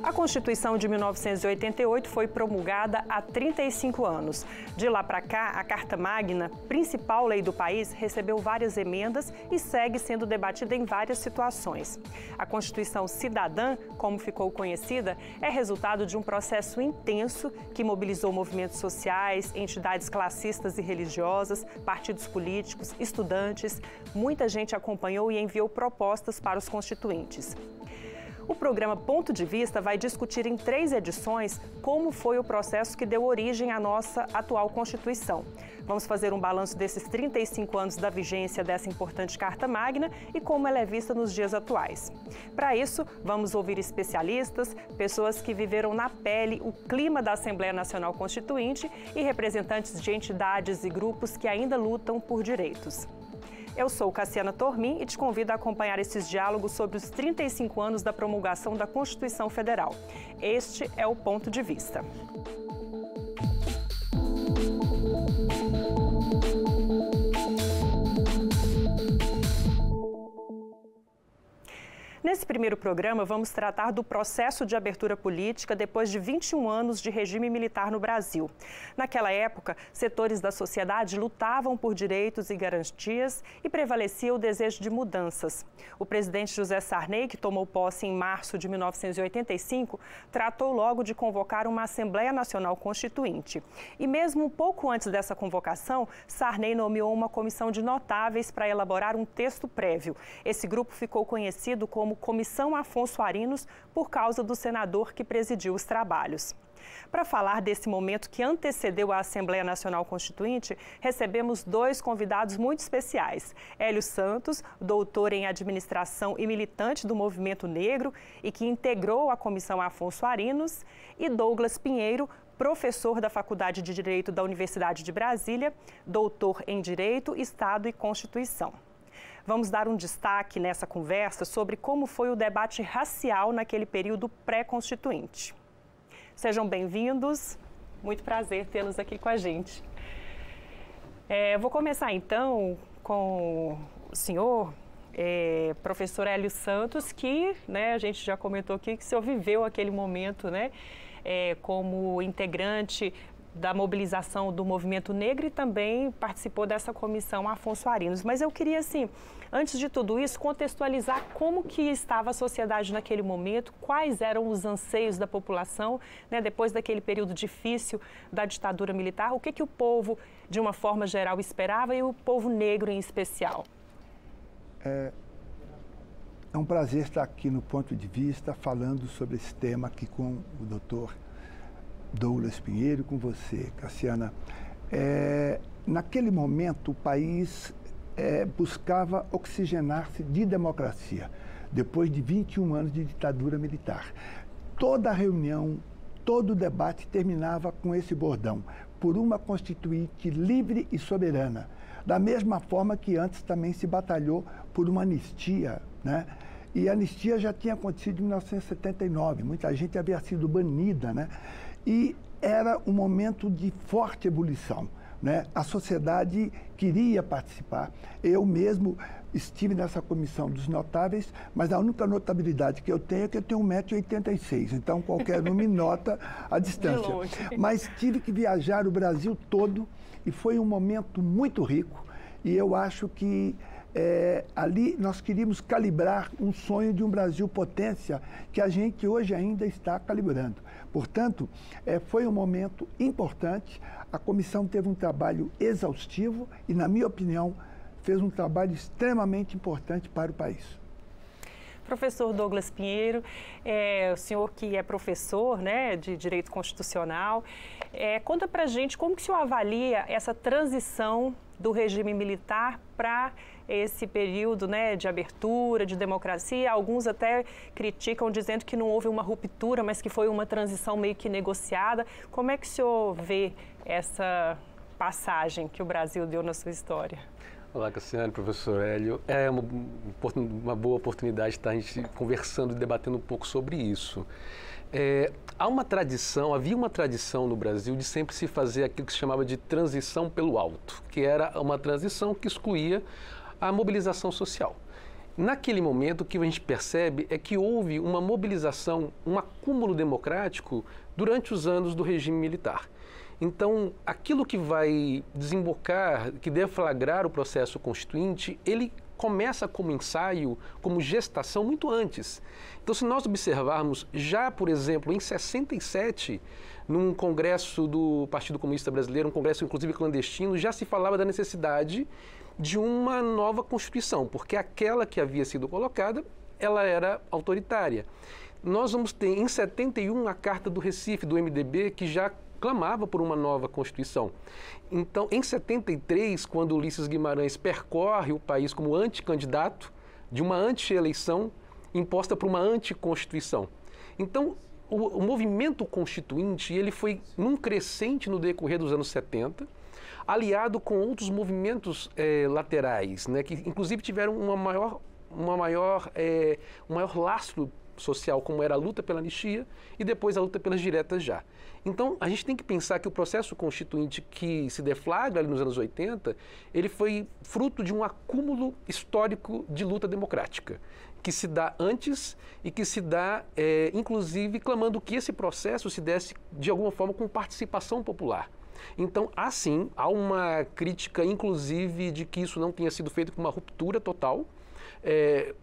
A Constituição de 1988 foi promulgada há 35 anos. De lá para cá, a Carta Magna, principal lei do país, recebeu várias emendas e segue sendo debatida em várias situações. A Constituição Cidadã, como ficou conhecida, é resultado de um processo intenso que mobilizou movimentos sociais, entidades classistas e religiosas, partidos políticos, estudantes. Muita gente acompanhou e enviou propostas para os constituintes. O programa Ponto de Vista vai discutir em 3 edições como foi o processo que deu origem à nossa atual Constituição. Vamos fazer um balanço desses 35 anos da vigência dessa importante Carta Magna e como ela é vista nos dias atuais. Para isso, vamos ouvir especialistas, pessoas que viveram na pele o clima da Assembleia Nacional Constituinte e representantes de entidades e grupos que ainda lutam por direitos. Eu sou Cassiana Tormin e te convido a acompanhar esses diálogos sobre os 35 anos da promulgação da Constituição Federal. Este é o Ponto de Vista. Nesse primeiro programa, vamos tratar do processo de abertura política depois de 21 anos de regime militar no Brasil. Naquela época, setores da sociedade lutavam por direitos e garantias e prevalecia o desejo de mudanças. O presidente José Sarney, que tomou posse em março de 1985, tratou logo de convocar uma Assembleia Nacional Constituinte. E mesmo um pouco antes dessa convocação, Sarney nomeou uma comissão de notáveis para elaborar um texto prévio. Esse grupo ficou conhecido como Comissão Afonso Arinos, por causa do senador que presidiu os trabalhos. Para falar desse momento que antecedeu a Assembleia Nacional Constituinte, recebemos 2 convidados muito especiais. Hélio Santos, doutor em administração e militante do movimento negro e que integrou a Comissão Afonso Arinos, e Douglas Pinheiro, professor da Faculdade de Direito da Universidade de Brasília, doutor em Direito, Estado e Constituição. Vamos dar um destaque nessa conversa sobre como foi o debate racial naquele período pré-constituinte. Sejam bem-vindos, muito prazer tê-los aqui com a gente. Vou começar então com o senhor, professor Hélio Santos, que a gente já comentou aqui que o senhor viveu aquele momento como integrante da mobilização do movimento negro e também participou dessa comissão Afonso Arinos. Mas eu queria, assim, antes de tudo isso, contextualizar como que estava a sociedade naquele momento, quais eram os anseios da população, depois daquele período difícil da ditadura militar, o que o povo, de uma forma geral, esperava e o povo negro em especial. É um prazer estar aqui no Ponto de Vista falando sobre esse tema aqui com o doutor Douglas Pinheiro, com você, Cassiana. Naquele momento, o país buscava oxigenar-se de democracia, depois de 21 anos de ditadura militar. Toda reunião, todo debate terminava com esse bordão: por uma Constituinte livre e soberana. Da mesma forma que antes também se batalhou por uma anistia, E a anistia já tinha acontecido em 1979, muita gente havia sido banida, E era um momento de forte ebulição, A sociedade queria participar. Eu mesmo estive nessa comissão dos notáveis, mas a única notabilidade que eu tenho é que eu tenho 1,86 m, então qualquer um me nota a distância. Mas tive que viajar o Brasil todo e foi um momento muito rico, e eu acho que ali nós queríamos calibrar um sonho de um Brasil potência que a gente hoje ainda está calibrando. Portanto, foi um momento importante. A comissão teve um trabalho exaustivo e, na minha opinião, fez um trabalho extremamente importante para o país. Professor Douglas Pinheiro, o senhor que é professor de Direito Constitucional, conta pra gente como que o senhor avalia essa transição do regime militar para esse período de abertura, de democracia. Alguns até criticam dizendo que não houve uma ruptura, mas que foi uma transição meio que negociada. Como é que o senhor vê essa passagem que o Brasil deu na sua história? Olá, Cassiane, professor Hélio. É uma boa oportunidade de estar a gente conversando e debatendo um pouco sobre isso. Havia uma tradição no Brasil de sempre se fazer aquilo que se chamava de transição pelo alto, que era uma transição que excluía a mobilização social. Naquele momento, o que a gente percebe é que houve uma mobilização, um acúmulo democrático durante os anos do regime militar. Então, aquilo que vai desembocar, que deflagrar o processo constituinte, ele começa como ensaio, como gestação, muito antes. Então, se nós observarmos, já, por exemplo, em 67, num congresso do Partido Comunista Brasileiro, um congresso inclusive clandestino, já se falava da necessidade de uma nova Constituição, porque aquela que havia sido colocada, ela era autoritária. Nós vamos ter, em 71, a Carta do Recife, do MDB, que já clamava por uma nova Constituição. Então, em 73, quando Ulisses Guimarães percorre o país como anticandidato de uma anti-eleição imposta por uma anticonstituição. Então, o movimento constituinte, ele foi num crescente no decorrer dos anos 70, aliado com outros movimentos laterais, né, que inclusive tiveram um maior lastro social, como era a luta pela anistia e depois a luta pelas diretas já. Então, a gente tem que pensar que o processo constituinte que se deflagra ali nos anos 80, ele foi fruto de um acúmulo histórico de luta democrática, que se dá antes e que se dá, inclusive, clamando que esse processo se desse, de alguma forma, com participação popular. Então, há uma crítica, inclusive, de que isso não tenha sido feito com uma ruptura total,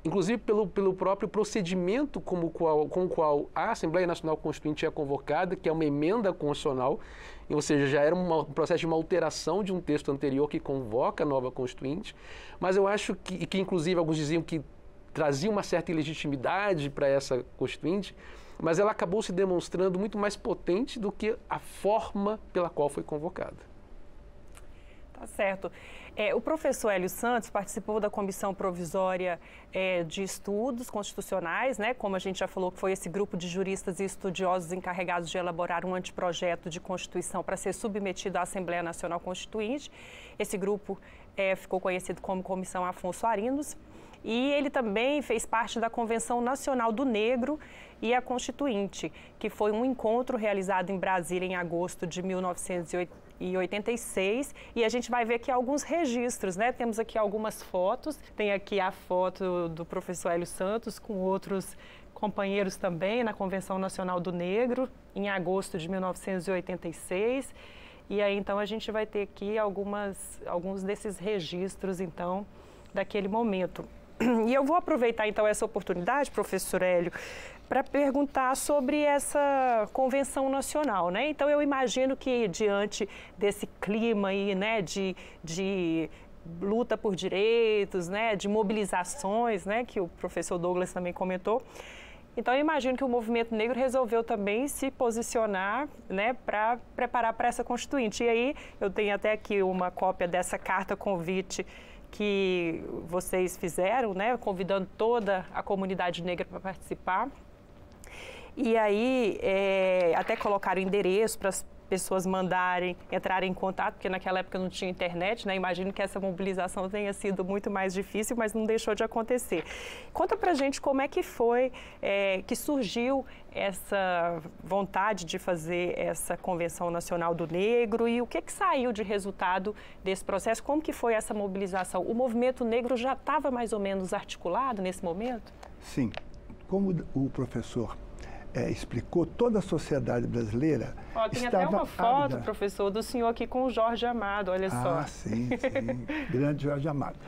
inclusive pelo próprio procedimento com o qual a Assembleia Nacional Constituinte é convocada, que é uma emenda constitucional, ou seja, já era um processo de uma alteração de um texto anterior que convoca a nova Constituinte, mas eu acho que inclusive alguns diziam que trazia uma certa ilegitimidade para essa Constituinte, mas ela acabou se demonstrando muito mais potente do que a forma pela qual foi convocada. Tá certo. O professor Hélio Santos participou da Comissão Provisória de Estudos Constitucionais, né? Como a gente já falou, que foi esse grupo de juristas e estudiosos encarregados de elaborar um anteprojeto de Constituição para ser submetido à Assembleia Nacional Constituinte. Esse grupo ficou conhecido como Comissão Afonso Arinos. E ele também fez parte da Convenção Nacional do Negro e a Constituinte, que foi um encontro realizado em Brasília em agosto de 1986. E a gente vai ver aqui alguns registros, né? Temos aqui algumas fotos. Tem aqui a foto do professor Hélio Santos com outros companheiros também na Convenção Nacional do Negro, em agosto de 1986. E aí, então, a gente vai ter aqui alguns desses registros, então, daquele momento. E eu vou aproveitar, então, essa oportunidade, professor Hélio, para perguntar sobre essa convenção nacional, né? Então, eu imagino que, diante desse clima aí, né, de luta por direitos, né, de mobilizações, né, que o professor Douglas também comentou, então, eu imagino que o movimento negro resolveu também se posicionar, né, para preparar para essa Constituinte. E aí, eu tenho até aqui uma cópia dessa carta convite que vocês fizeram, né, convidando toda a comunidade negra para participar. E aí, até colocaram endereço para as pessoas entrarem em contato, porque naquela época não tinha internet, né? Imagino que essa mobilização tenha sido muito mais difícil, mas não deixou de acontecer. Conta pra gente como é que foi que surgiu essa vontade de fazer essa Convenção Nacional do Negro e o que saiu de resultado desse processo, como que foi essa mobilização? O movimento negro já estava mais ou menos articulado nesse momento? Sim. Como o professor explicou, toda a sociedade brasileira tem estava até uma foto, ávida. Professor, do senhor aqui com o Jorge Amado, olha só. Sim, grande Jorge Amado.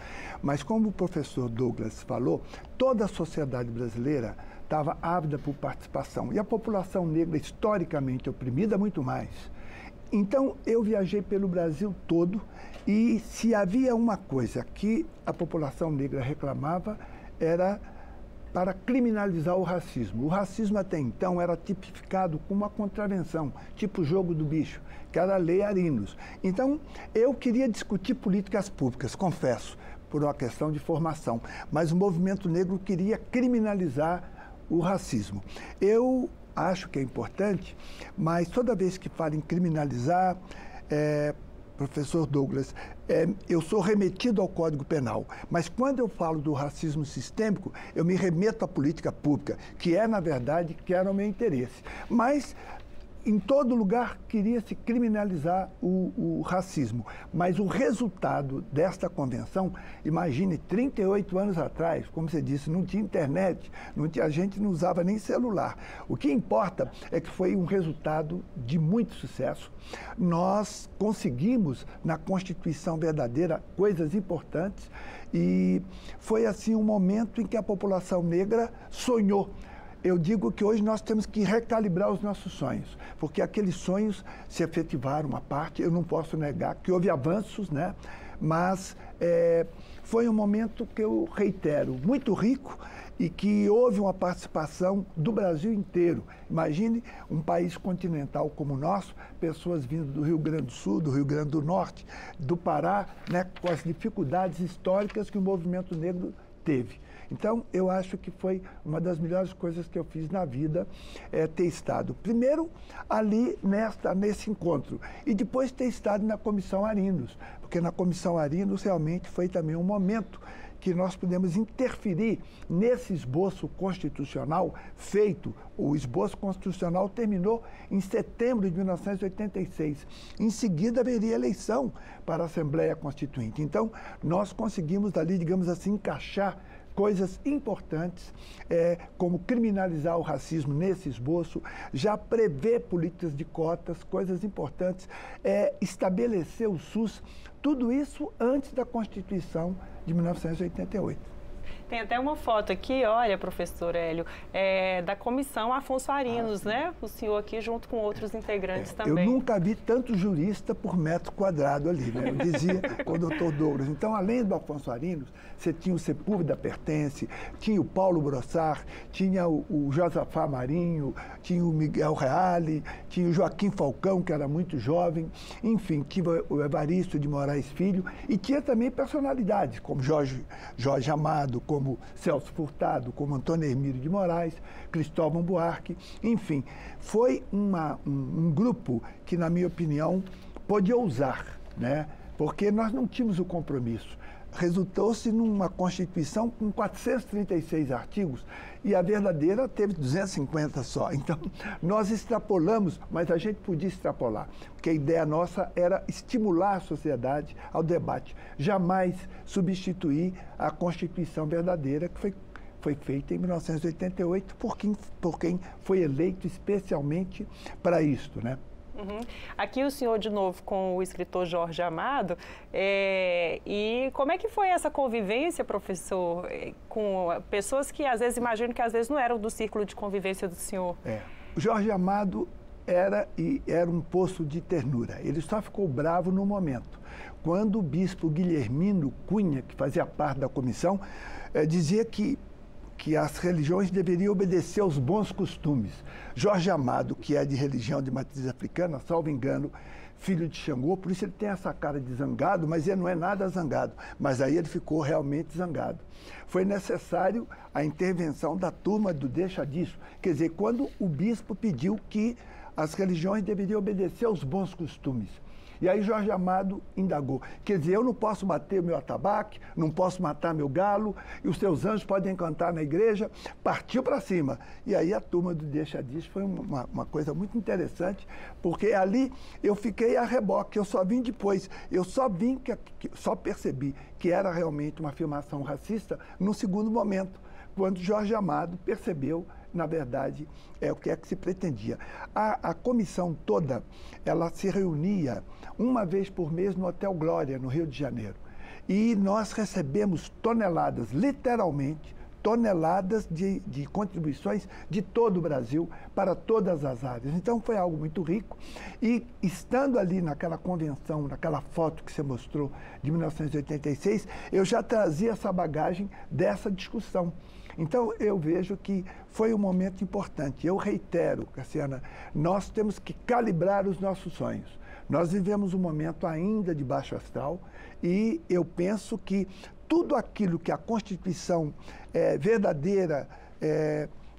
Mas como o professor Douglas falou, toda a sociedade brasileira estava ávida por participação. E a população negra, historicamente oprimida, muito mais. Então, eu viajei pelo Brasil todo e se havia uma coisa que a população negra reclamava, era para criminalizar o racismo. O racismo até então era tipificado como uma contravenção, tipo jogo do bicho, que era a Lei Arinos. Então, eu queria discutir políticas públicas, confesso, por uma questão de formação, mas o movimento negro queria criminalizar o racismo. Eu acho que é importante, mas toda vez que fala em criminalizar, professor Douglas, eu sou remetido ao Código Penal, mas quando eu falo do racismo sistêmico, eu me remeto à política pública, que é, na verdade, que era o meu interesse. Mas em todo lugar queria se criminalizar o racismo. Mas o resultado desta convenção, imagine, 38 anos atrás, como você disse, não tinha internet, a gente não usava nem celular. O que importa é que foi um resultado de muito sucesso. Nós conseguimos, na Constituição verdadeira, coisas importantes e foi assim um momento em que a população negra sonhou. Eu digo que hoje nós temos que recalibrar os nossos sonhos, porque aqueles sonhos se efetivaram uma parte, eu não posso negar que houve avanços, né? Mas foi um momento que eu reitero, muito rico e que houve uma participação do Brasil inteiro. Imagine um país continental como o nosso, pessoas vindo do Rio Grande do Sul, do Rio Grande do Norte, do Pará, né, com as dificuldades históricas que o movimento negro teve. Então, eu acho que foi uma das melhores coisas que eu fiz na vida, ter estado, primeiro, ali nesse encontro, e depois ter estado na Comissão Arinos, porque na Comissão Arinos realmente foi também um momento que nós pudemos interferir nesse esboço constitucional feito. O esboço constitucional terminou em setembro de 1986. Em seguida, haveria eleição para a Assembleia Constituinte. Então, nós conseguimos ali, digamos assim, encaixar coisas importantes, como criminalizar o racismo nesse esboço, já prever políticas de cotas, coisas importantes, estabelecer o SUS, tudo isso antes da Constituição de 1988. Tem até uma foto aqui, olha, professor Hélio, da Comissão Afonso Arinos, né? O senhor aqui junto com outros integrantes também. Eu nunca vi tanto jurista por metro quadrado ali, né? Eu dizia com o doutor Douglas. Então, além do Afonso Arinos, você tinha o Sepúlveda Pertence, tinha o Paulo Brossard, tinha o Josafá Marinho, tinha o Miguel Reale, tinha o Joaquim Falcão, que era muito jovem, enfim, tinha o Evaristo de Moraes Filho, e tinha também personalidades, como Jorge Amado, como Celso Furtado, como Antônio Hermílio de Moraes, Cristóvão Buarque, enfim, foi um grupo que, na minha opinião, pôde ousar, né? Porque nós não tínhamos o compromisso. Resultou-se numa Constituição com 436 artigos e a verdadeira teve 250 só. Então, nós extrapolamos, mas a gente podia extrapolar, porque a ideia nossa era estimular a sociedade ao debate, jamais substituir a Constituição verdadeira que foi feita em 1988 por quem foi eleito especialmente para isto, né? Uhum. Aqui o senhor de novo com o escritor Jorge Amado, e como é que foi essa convivência, professor, com pessoas que às vezes, imagino que às vezes não eram do círculo de convivência do senhor? O Jorge Amado era um poço de ternura, ele só ficou bravo no momento, quando o bispo Guilhermino Cunha, que fazia parte da comissão, dizia que as religiões deveriam obedecer aos bons costumes. Jorge Amado, que é de religião de matriz africana, salvo engano, filho de Xangô, por isso ele tem essa cara de zangado, mas ele não é nada zangado. Mas aí ele ficou realmente zangado. Foi necessário a intervenção da turma do Deixa Disso. Quer dizer, quando o bispo pediu que as religiões deveriam obedecer aos bons costumes. E aí Jorge Amado indagou. Quer dizer, eu não posso bater o meu atabaque, não posso matar meu galo, e os seus anjos podem cantar na igreja. Partiu para cima. E aí a turma do Deixa Disso foi uma coisa muito interessante, porque ali eu fiquei a reboque, eu só vim depois. Eu só só percebi que era realmente uma afirmação racista no segundo momento, quando Jorge Amado percebeu, na verdade, o que é que se pretendia. A comissão toda, ela se reunia uma vez por mês no Hotel Glória, no Rio de Janeiro. E nós recebemos toneladas, literalmente, toneladas de contribuições de todo o Brasil para todas as áreas. Então, foi algo muito rico. E, estando ali naquela convenção, naquela foto que você mostrou, de 1986, eu já trazia essa bagagem dessa discussão. Então, eu vejo que foi um momento importante. Eu reitero, Cassiana, nós temos que calibrar os nossos sonhos. Nós vivemos um momento ainda de baixo astral e eu penso que tudo aquilo que a Constituição verdadeira,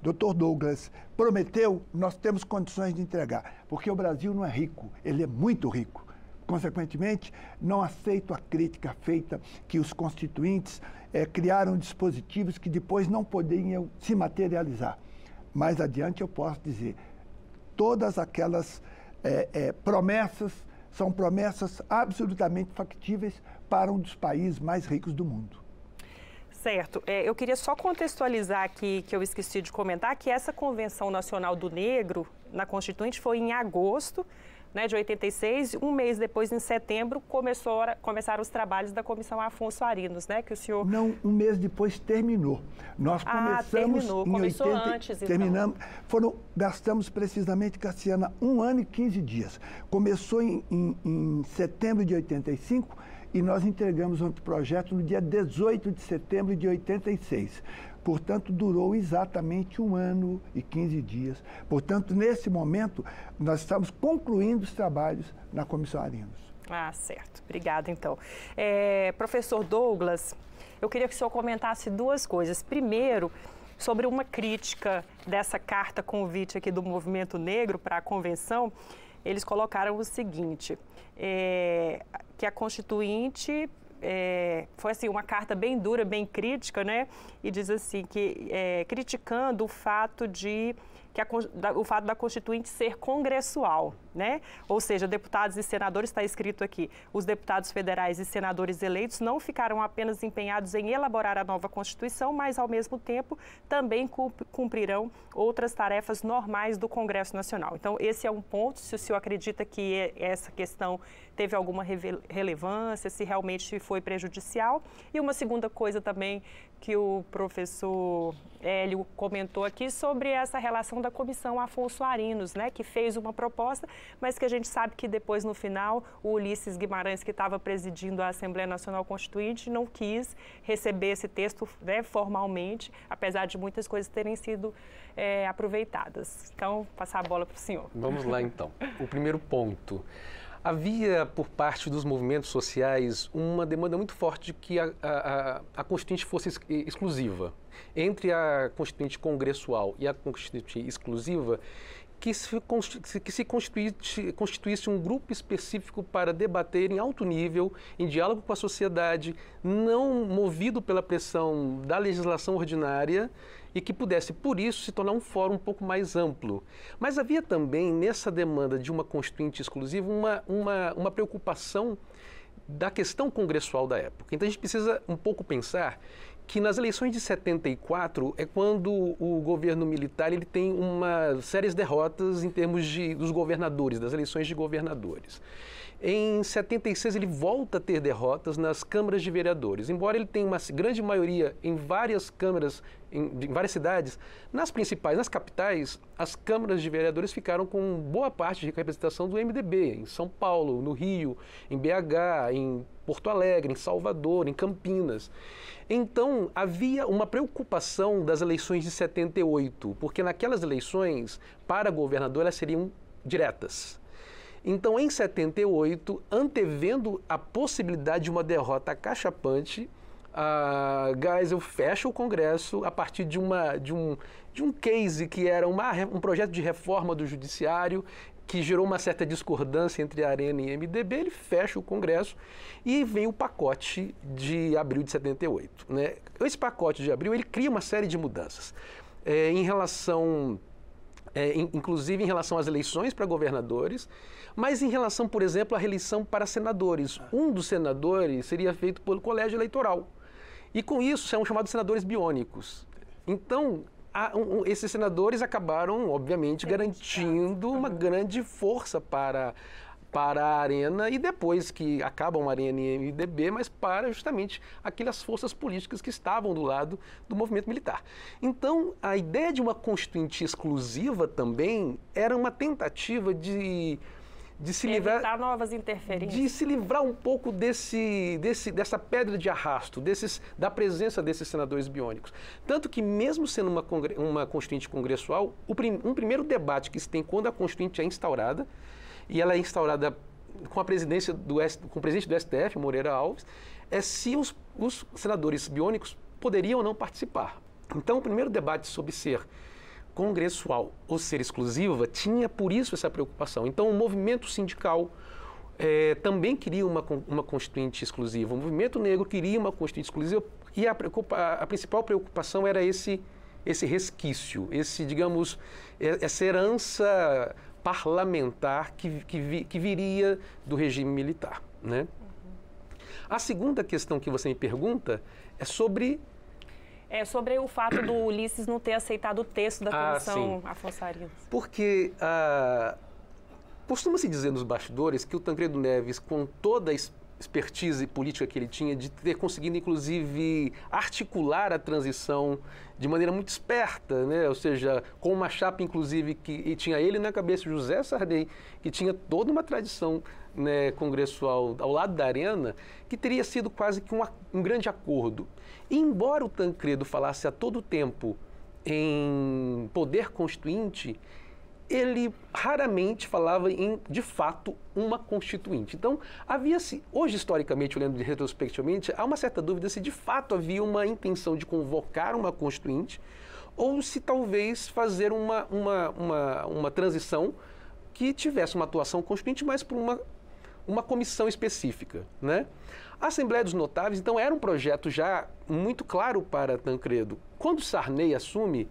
Dr. Douglas, prometeu, nós temos condições de entregar. Porque o Brasil não é rico, ele é muito rico. Consequentemente, não aceito a crítica feita que os constituintes criaram dispositivos que depois não poderiam se materializar. Mais adiante eu posso dizer, todas aquelas promessas são promessas absolutamente factíveis para um dos países mais ricos do mundo. Certo. Eu queria só contextualizar aqui, que eu esqueci de comentar, que essa Convenção Nacional do Negro, na Constituinte, foi em agosto, né, de 86, um mês depois, em setembro, começaram os trabalhos da Comissão Afonso Arinos, né, que o senhor... Não, um mês depois terminou. Nós começamos terminou. em Começou 80, antes, terminamos, então. Gastamos precisamente, Cassiana, 1 ano e 15 dias. Começou em setembro de 85 e nós entregamos o anteprojeto no dia 18 de setembro de 86. Portanto, durou exatamente 1 ano e 15 dias. Portanto, nesse momento, nós estamos concluindo os trabalhos na Comissão Arinos. Ah, certo. Obrigada, então. Professor Douglas, eu queria que o senhor comentasse 2 coisas. Primeiro, sobre uma crítica dessa carta convite aqui do Movimento Negro para a Convenção. Eles colocaram o seguinte, que a Constituinte... foi assim, uma carta bem dura, bem crítica, né? E diz assim, que criticando o fato da Constituinte ser congressual, né? Ou seja, deputados e senadores, está escrito aqui, os deputados federais e senadores eleitos não ficaram apenas empenhados em elaborar a nova Constituição, mas, ao mesmo tempo, também cumprirão outras tarefas normais do Congresso Nacional. Então, esse é um ponto, se o senhor acredita que essa questão teve alguma relevância, se realmente foi prejudicial. E uma segunda coisa também que o professor Hélio comentou aqui sobre essa relação da Comissão Afonso Arinos, né, que fez uma proposta, mas que a gente sabe que depois, no final, o Ulisses Guimarães, que estava presidindo a Assembleia Nacional Constituinte, não quis receber esse texto, né, formalmente, apesar de muitas coisas terem sido aproveitadas. Então, passar a bola para o senhor. Vamos lá, então. O primeiro ponto. Havia, por parte dos movimentos sociais, uma demanda muito forte de que a Constituinte fosse exclusiva. Entre a Constituinte congressual e a Constituinte exclusiva, que se constituísse um grupo específico para debater em alto nível, em diálogo com a sociedade, não movido pela pressão da legislação ordinária, e que pudesse, por isso, se tornar um fórum um pouco mais amplo. Mas havia também, nessa demanda de uma Constituinte exclusiva, uma preocupação da questão congressual da época. Então, a gente precisa um pouco pensar que nas eleições de 74 é quando o governo militar ele tem uma sérias derrotas em termos dos governadores, das eleições de governadores. Em 76 ele volta a ter derrotas nas câmaras de vereadores, embora ele tenha uma grande maioria em várias câmaras, em várias cidades, nas principais, nas capitais, as câmaras de vereadores ficaram com boa parte de representação do MDB, em São Paulo, no Rio, em BH, em Porto Alegre, em Salvador, em Campinas. Então, havia uma preocupação das eleições de 78, porque naquelas eleições, para governador, elas seriam diretas. Então, em 78, antevendo a possibilidade de uma derrota acachapante, a Geisel fecha o Congresso a partir de um case que era um projeto de reforma do Judiciário, que gerou uma certa discordância entre a Arena e a MDB. Ele fecha o Congresso e vem o pacote de abril de 78. Né? Esse pacote de abril ele cria uma série de mudanças inclusive em relação às eleições para governadores, mas em relação, por exemplo, à reeleição para senadores. Um dos senadores seria feito pelo colégio eleitoral. E com isso são chamados senadores biônicos. Então, esses senadores acabaram, obviamente, garantindo uma grande força para a Arena e depois que acabam a Arena e MDB, mas para justamente aquelas forças políticas que estavam do lado do movimento militar. Então, a ideia de uma Constituinte exclusiva também era uma tentativa de se livrar... Evitar novas interferências. De se livrar um pouco dessa pedra de arrasto, da presença desses senadores biônicos. Tanto que, mesmo sendo uma Constituinte congressual, um primeiro debate que se tem quando a Constituinte é instaurada, e ela é instaurada com a presidência com o presidente do STF, Moreira Alves, é se os senadores biônicos poderiam ou não participar. Então, o primeiro debate sobre ser congressual ou ser exclusiva tinha, por isso, essa preocupação. Então, o movimento sindical, também queria uma constituinte exclusiva. O movimento negro queria uma constituinte exclusiva e a principal preocupação era esse resquício, digamos, essa herança parlamentar que viria do regime militar, né? A segunda questão que você me pergunta é sobre o fato do Ulisses não ter aceitado o texto da Comissão Afonso Arinos. Porque costuma-se dizer nos bastidores que o Tancredo Neves, com toda a expertise política que ele tinha, de ter conseguido, inclusive, articular a transição de maneira muito esperta, né? Ou seja, com uma chapa, inclusive, que tinha ele na cabeça, José Sarney, que tinha toda uma tradição, né, congressual ao lado da Arena, que teria sido quase que um grande acordo. E, embora o Tancredo falasse a todo tempo em poder constituinte, ele raramente falava em, de fato, uma constituinte. Então, havia-se, hoje, historicamente, olhando retrospectivamente, há uma certa dúvida se de fato havia uma intenção de convocar uma constituinte ou se talvez fazer uma transição que tivesse uma atuação constituinte, mas por uma comissão específica, né? A Assembleia dos Notáveis, então, era um projeto já muito claro para Tancredo. Quando Sarney assume,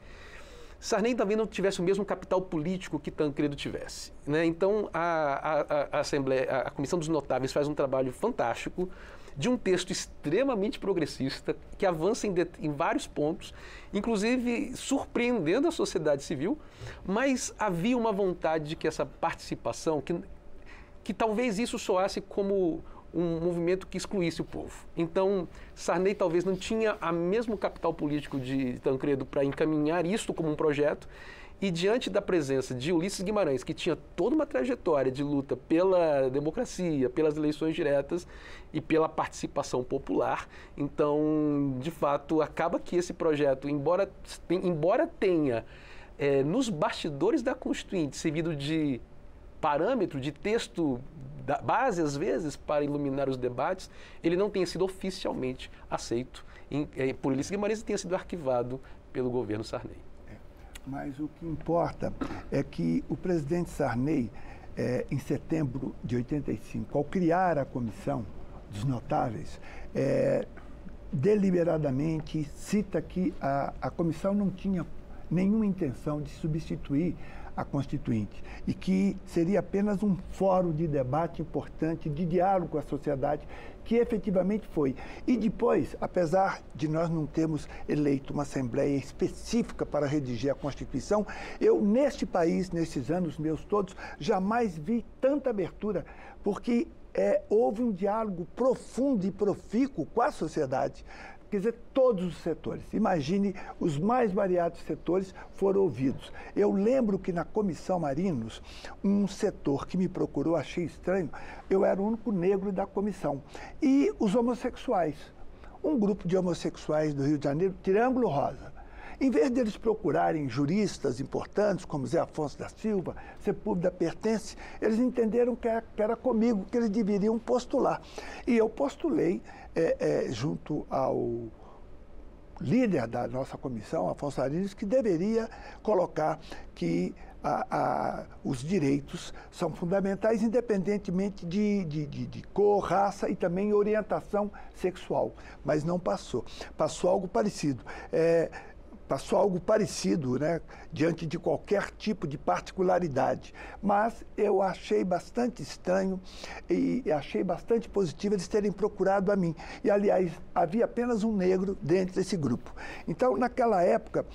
Sarney também não tivesse o mesmo capital político que Tancredo tivesse, né? Então, a Comissão dos Notáveis faz um trabalho fantástico de um texto extremamente progressista, que avança em vários pontos, inclusive surpreendendo a sociedade civil, mas havia uma vontade de que essa participação, que talvez isso soasse como um movimento que excluísse o povo. Então, Sarney talvez não tinha o mesmo capital político de Tancredo para encaminhar isto como um projeto, e diante da presença de Ulisses Guimarães, que tinha toda uma trajetória de luta pela democracia, pelas eleições diretas e pela participação popular, então, de fato, acaba que esse projeto, embora tenha nos bastidores da Constituinte servido de parâmetro, de texto da base, às vezes, para iluminar os debates, ele não tenha sido oficialmente aceito por Ulisses Guimarães e tenha sido arquivado pelo governo Sarney. Mas o que importa é que o presidente Sarney, em setembro de 85, ao criar a Comissão dos Notáveis, deliberadamente cita que a comissão não tinha nenhuma intenção de substituir a Constituinte e que seria apenas um fórum de debate importante, de diálogo com a sociedade, que efetivamente foi. E depois, apesar de nós não termos eleito uma Assembleia específica para redigir a Constituição, eu, neste país, nesses anos meus todos, jamais vi tanta abertura, porque houve um diálogo profundo e profícuo com a sociedade. Quer dizer, todos os setores. Imagine, os mais variados setores foram ouvidos. Eu lembro que na Comissão Arinos, um setor que me procurou, achei estranho, eu era o único negro da comissão. E os homossexuais. Um grupo de homossexuais do Rio de Janeiro, Triângulo Rosa. Em vez deles procurarem juristas importantes, como Zé Afonso da Silva, Sepúlveda Pertence, eles entenderam que era comigo que eles deveriam postular. E eu postulei junto ao líder da nossa comissão, Afonso Arinos, que deveria colocar que os direitos são fundamentais, independentemente de cor, raça e também orientação sexual. Mas não passou. Passou algo parecido. Passou algo parecido, né, diante de qualquer tipo de particularidade. Mas eu achei bastante estranho e achei bastante positivo eles terem procurado a mim. E, aliás, havia apenas um negro dentro desse grupo. Então, naquela época,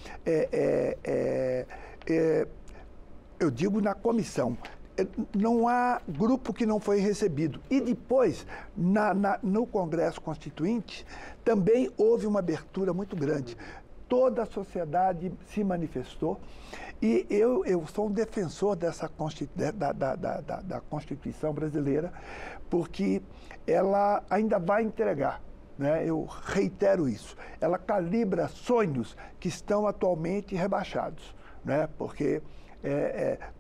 eu digo na comissão, não há grupo que não foi recebido. E depois, no Congresso Constituinte, também houve uma abertura muito grande. Toda a sociedade se manifestou e eu sou um defensor da Constituição brasileira, porque ela ainda vai entregar, né? Eu reitero isso, ela calibra sonhos que estão atualmente rebaixados, né? Porque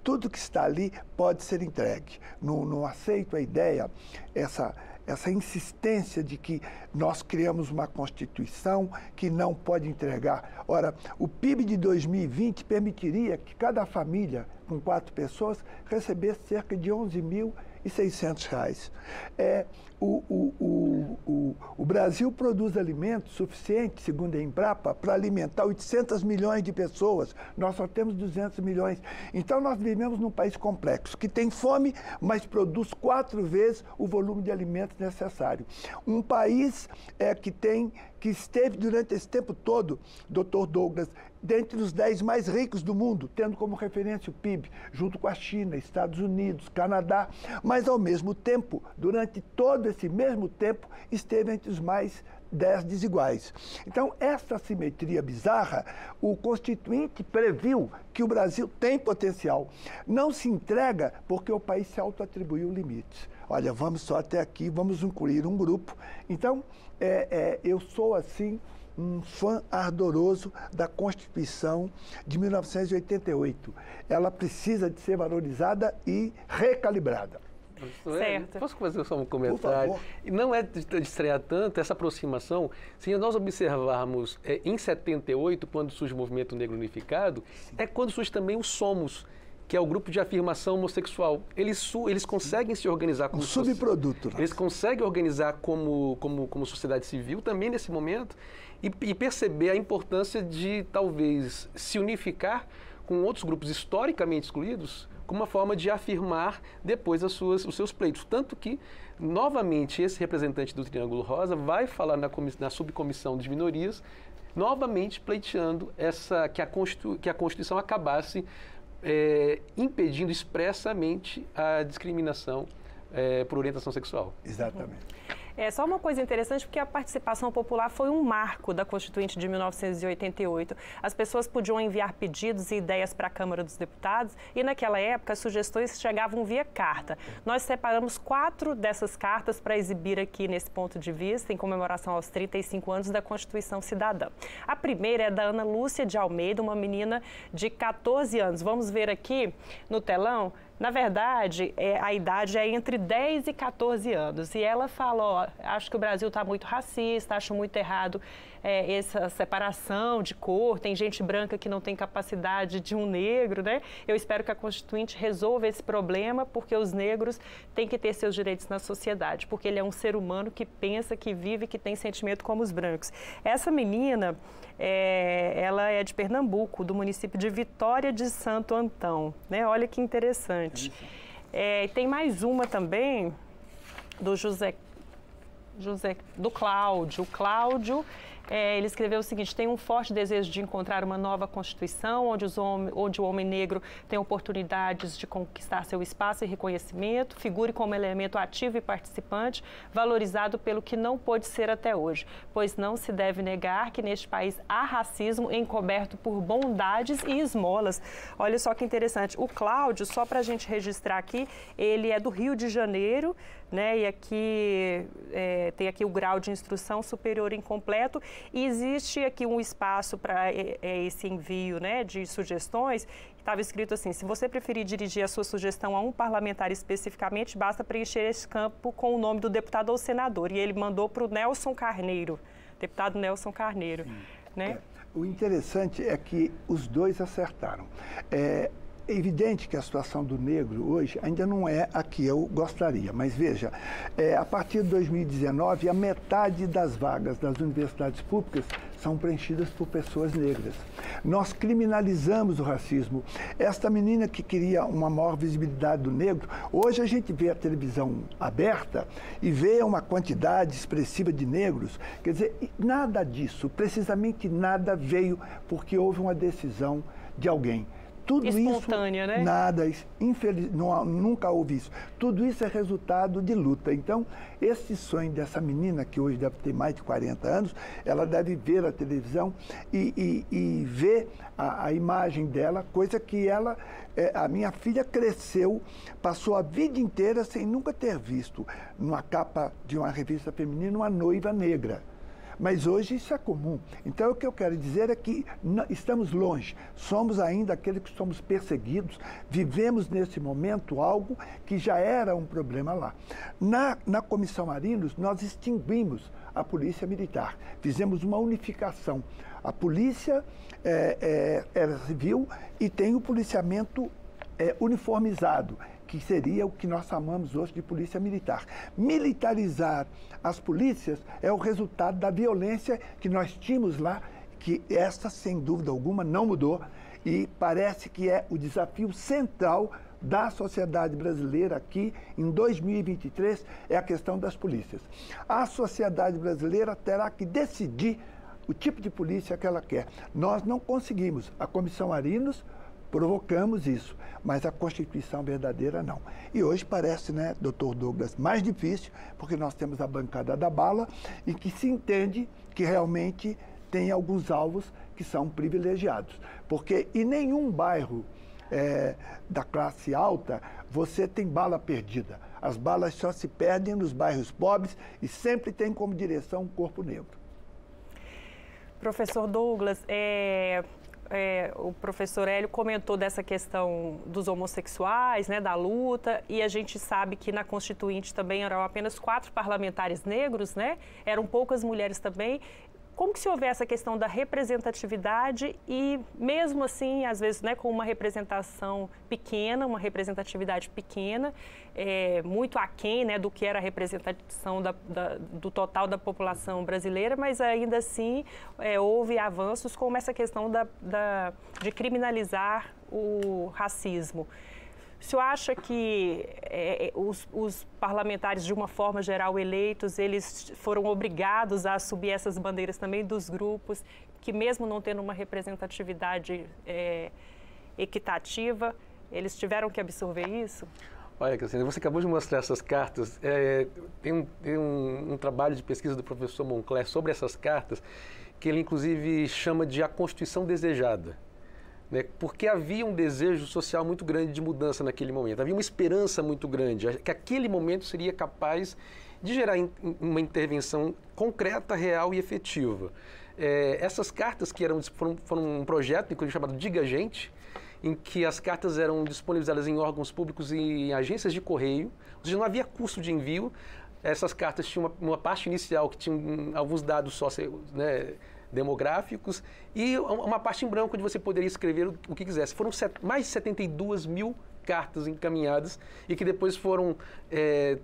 tudo que está ali pode ser entregue. Não aceito a ideia, essa insistência de que nós criamos uma Constituição que não pode entregar. Ora, o PIB de 2020 permitiria que cada família com 4 pessoas recebesse cerca de R$ R$ 1.600. O Brasil produz alimentos suficientes, segundo a Embrapa, para alimentar 800 milhões de pessoas. Nós só temos 200 milhões. Então, nós vivemos num país complexo, que tem fome, mas produz 4 vezes o volume de alimentos necessário. Um país que esteve durante esse tempo todo, Dr. Douglas, dentre os 10 mais ricos do mundo, tendo como referência o PIB, junto com a China, Estados Unidos, Canadá, mas, ao mesmo tempo, durante todo esse mesmo tempo, esteve entre os mais 10 desiguais. Então, essa assimetria bizarra, o Constituinte previu que o Brasil tem potencial. Não se entrega porque o país se autoatribuiu limites. Olha, vamos só até aqui, vamos incluir um grupo. Então, eu sou, assim, um fã ardoroso da Constituição de 1988. Ela precisa de ser valorizada e recalibrada. Certo. Posso fazer só um comentário? Não é de estranhar tanto essa aproximação. Se nós observarmos em 78, quando surge o Movimento Negro Unificado, é quando surge também o Somos, que é o grupo de afirmação homossexual. Eles conseguem se organizar como subproduto. Eles conseguem organizar como sociedade civil também nesse momento e perceber a importância de talvez se unificar com outros grupos historicamente excluídos como uma forma de afirmar depois os seus pleitos. Tanto que, novamente, esse representante do Triângulo Rosa vai falar na subcomissão de minorias, novamente pleiteando que a Constituição acabasse impedindo expressamente a discriminação por orientação sexual. Exatamente. Só uma coisa interessante, porque a participação popular foi um marco da Constituinte de 1988. As pessoas podiam enviar pedidos e ideias para a Câmara dos Deputados e, naquela época, as sugestões chegavam via carta. Nós separamos 4 dessas cartas para exibir aqui nesse ponto de vista, em comemoração aos 35 anos da Constituição Cidadã. A primeira é da Ana Lúcia de Almeida, uma menina de 14 anos. Vamos ver aqui no telão. Na verdade, a idade é entre 10 e 14 anos. E ela fala, acho que o Brasil está muito racista, acho muito errado essa separação de cor, tem gente branca que não tem capacidade de um negro, né? Eu espero que a Constituinte resolva esse problema, porque os negros têm que ter seus direitos na sociedade, porque ele é um ser humano que pensa, que vive, que tem sentimento como os brancos. Essa menina, ela é de Pernambuco, do município de Vitória de Santo Antão, né? Olha que interessante. Tem mais uma também, do Cláudio. Cláudio, ele escreveu o seguinte: tem um forte desejo de encontrar uma nova Constituição, onde o homem negro tem oportunidades de conquistar seu espaço e reconhecimento, figure como elemento ativo e participante, valorizado pelo que não pôde ser até hoje, pois não se deve negar que neste país há racismo encoberto por bondades e esmolas. Olha só que interessante. O Cláudio, só para a gente registrar aqui, ele é do Rio de Janeiro, né? E aqui tem aqui o grau de instrução superior incompleto. E existe aqui um espaço para esse envio, né, de sugestões. Estava escrito assim: se você preferir dirigir a sua sugestão a um parlamentar especificamente, basta preencher esse campo com o nome do deputado ou senador. E ele mandou para o Nelson Carneiro, deputado Nelson Carneiro. Né? O interessante é que os dois acertaram. É evidente que a situação do negro hoje ainda não é a que eu gostaria, mas veja, a partir de 2019, a metade das vagas das universidades públicas são preenchidas por pessoas negras. Nós criminalizamos o racismo. Esta menina que queria uma maior visibilidade do negro, hoje a gente vê a televisão aberta e vê uma quantidade expressiva de negros. Quer dizer, nada disso, precisamente nada, veio porque houve uma decisão de alguém. Tudo espontânea, isso, né? Nada, nunca houve isso. Tudo isso é resultado de luta. Então, esse sonho dessa menina, que hoje deve ter mais de 40 anos, ela deve ver a televisão e ver a imagem dela, coisa que a minha filha cresceu, passou a vida inteira sem nunca ter visto numa capa de uma revista feminina uma noiva negra. Mas hoje isso é comum. Então, o que eu quero dizer é que estamos longe. Somos ainda aqueles que somos perseguidos. Vivemos, nesse momento, algo que já era um problema lá. Na Comissão Arinos, nós extinguimos a Polícia Militar. Fizemos uma unificação. A polícia era civil e tem o policiamento uniformizado, que seria o que nós chamamos hoje de polícia militar. Militarizar as polícias é o resultado da violência que nós tínhamos lá, que essa, sem dúvida alguma, não mudou e parece que é o desafio central da sociedade brasileira aqui em 2023, é a questão das polícias. A sociedade brasileira terá que decidir o tipo de polícia que ela quer. Nós não conseguimos. A Comissão Arinos provocamos isso, mas a Constituição verdadeira não. E hoje parece, né, doutor Douglas, mais difícil, porque nós temos a bancada da bala e que se entende que realmente tem alguns alvos que são privilegiados. Porque em nenhum bairro da classe alta você tem bala perdida. As balas só se perdem nos bairros pobres e sempre tem como direção um corpo negro. Professor Douglas, o professor Hélio comentou dessa questão dos homossexuais, né, da luta, e a gente sabe que na Constituinte também eram apenas 4 parlamentares negros, né? Eram poucas mulheres também. Como que se houver essa questão da representatividade e, mesmo assim, às vezes, né, com uma representação pequena, uma representatividade pequena, muito aquém, né, do que era a representação do total da população brasileira, mas ainda assim houve avanços como essa questão de criminalizar o racismo. O senhor acha que os parlamentares, de uma forma geral eleitos, eles foram obrigados a assumir essas bandeiras também dos grupos, que mesmo não tendo uma representatividade equitativa, eles tiveram que absorver isso? Olha, Cassiana, você acabou de mostrar essas cartas. Tem um trabalho de pesquisa do professor Moncler sobre essas cartas, que ele inclusive chama de a Constituição Desejada. Porque havia um desejo social muito grande de mudança naquele momento, havia uma esperança muito grande, que aquele momento seria capaz de gerar uma intervenção concreta, real e efetiva. Essas cartas que foram um projeto, inclusive chamado Diga Gente, em que as cartas eram disponibilizadas em órgãos públicos e em agências de correio, ou seja, não havia custo de envio. Essas cartas tinham uma parte inicial que tinha alguns dados demográficos e uma parte em branco onde você poderia escrever o que quisesse. Foram mais de 72 mil cartas encaminhadas e que depois foram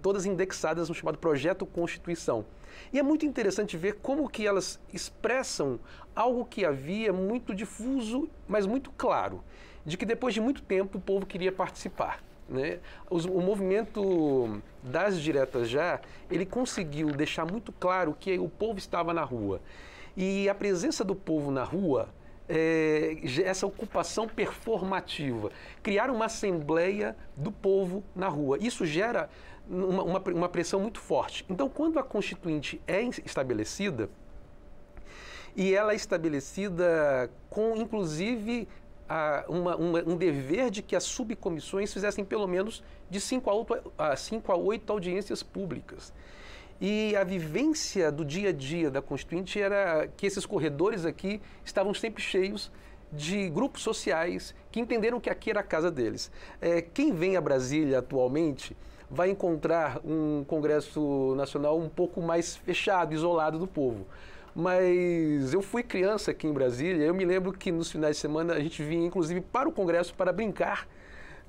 todas indexadas no chamado Projeto Constituição. E é muito interessante ver como que elas expressam algo que havia muito difuso, mas muito claro, de que depois de muito tempo o povo queria participar. Né? O movimento das diretas já, ele conseguiu deixar muito claro que o povo estava na rua. E a presença do povo na rua, essa ocupação performativa, criar uma assembleia do povo na rua, isso gera uma pressão muito forte. Então, quando a Constituinte é estabelecida, e ela é estabelecida com, inclusive, um dever de que as subcomissões fizessem pelo menos de 5 a 8 audiências públicas. E a vivência do dia a dia da Constituinte era que esses corredores aqui estavam sempre cheios de grupos sociais que entenderam que aqui era a casa deles. Quem vem a Brasília atualmente vai encontrar um Congresso Nacional um pouco mais fechado, isolado do povo. Mas eu fui criança aqui em Brasília, eu me lembro que nos finais de semana a gente vinha inclusive para o Congresso para brincar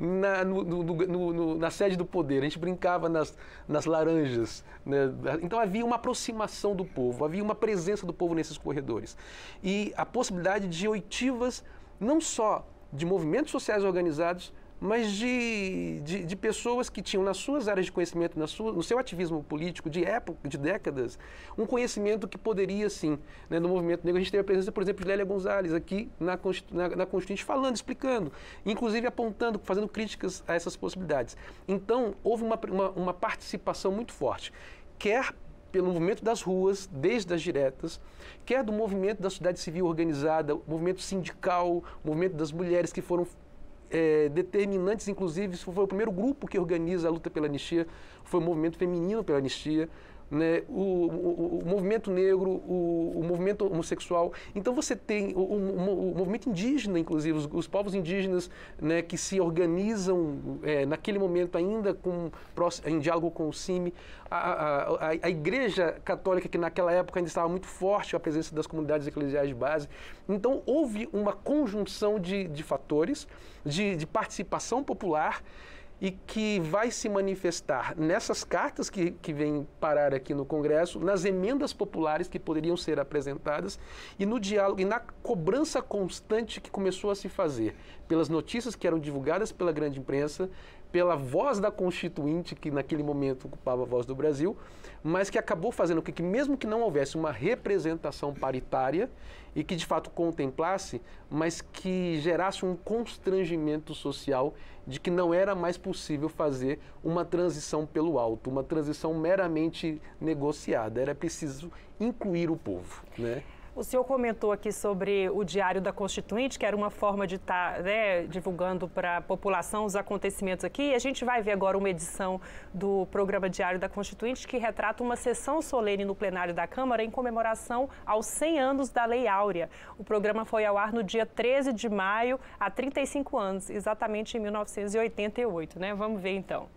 na sede do poder, a gente brincava nas laranjas, né? Então havia uma aproximação do povo, havia uma presença do povo nesses corredores. E a possibilidade de oitivas, não só de movimentos sociais organizados, mas de pessoas que tinham nas suas áreas de conhecimento, no seu ativismo político de época, de décadas, um conhecimento que poderia, sim, né, no movimento negro. A gente teve a presença, por exemplo, de Lélia Gonzalez aqui na Constituinte, falando, explicando, inclusive apontando, fazendo críticas a essas possibilidades. Então, houve uma participação muito forte, quer pelo movimento das ruas, desde as diretas, quer do movimento da sociedade civil organizada, o movimento sindical, o movimento das mulheres que foram determinantes, inclusive, foi o primeiro grupo que organiza a luta pela anistia, foi o movimento feminino pela anistia, né? O movimento negro, o movimento homossexual. Então você tem o movimento indígena, inclusive, os povos indígenas, né, que se organizam naquele momento ainda em diálogo com o CIMI. A Igreja Católica, que naquela época ainda estava muito forte, a presença das comunidades eclesiais de base. Então houve uma conjunção de fatores, de participação popular, e que vai se manifestar nessas cartas que vêm parar aqui no Congresso, nas emendas populares que poderiam ser apresentadas e no diálogo e na cobrança constante que começou a se fazer pelas notícias que eram divulgadas pela grande imprensa, pela voz da Constituinte, que naquele momento ocupava a voz do Brasil, mas que acabou fazendo com que, mesmo que não houvesse uma representação paritária e que de fato contemplasse, mas que gerasse um constrangimento social de que não era mais possível fazer uma transição pelo alto, uma transição meramente negociada. Era preciso incluir o povo, né? O senhor comentou aqui sobre o Diário da Constituinte, que era uma forma de estar divulgando para a população os acontecimentos aqui. E a gente vai ver agora uma edição do programa Diário da Constituinte que retrata uma sessão solene no plenário da Câmara em comemoração aos 100 anos da Lei Áurea. O programa foi ao ar no dia 13 de maio, há 35 anos, exatamente em 1988, né? Vamos ver então.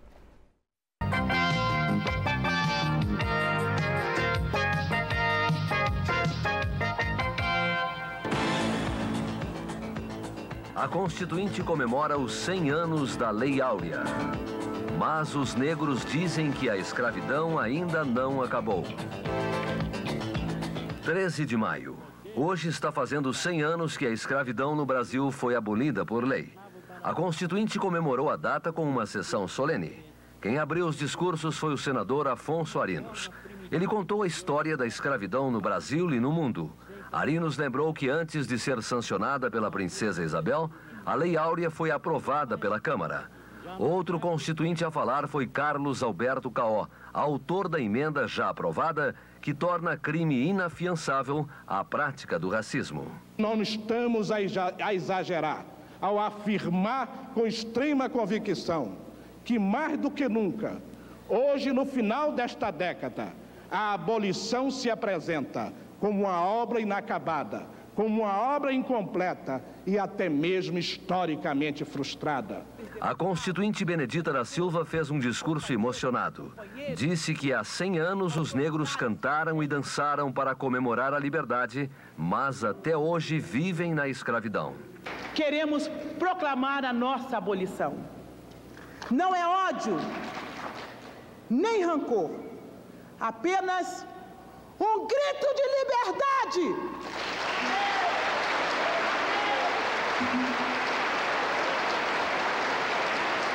A Constituinte comemora os 100 anos da Lei Áurea. Mas os negros dizem que a escravidão ainda não acabou. 13 de maio. Hoje está fazendo 100 anos que a escravidão no Brasil foi abolida por lei. A Constituinte comemorou a data com uma sessão solene. Quem abriu os discursos foi o senador Afonso Arinos. Ele contou a história da escravidão no Brasil e no mundo. Arinos lembrou que antes de ser sancionada pela princesa Isabel, a Lei Áurea foi aprovada pela Câmara. Outro constituinte a falar foi Carlos Alberto Caó, autor da emenda já aprovada, que torna crime inafiançável a prática do racismo. Não estamos a exagerar ao afirmar com extrema convicção que, mais do que nunca, hoje, no final desta década, a abolição se apresenta como uma obra inacabada, como uma obra incompleta e até mesmo historicamente frustrada. A Constituinte Benedita da Silva fez um discurso emocionado. Disse que há 100 anos os negros cantaram e dançaram para comemorar a liberdade, mas até hoje vivem na escravidão. Queremos proclamar a nossa abolição. Não é ódio, nem rancor, apenas um grito de liberdade.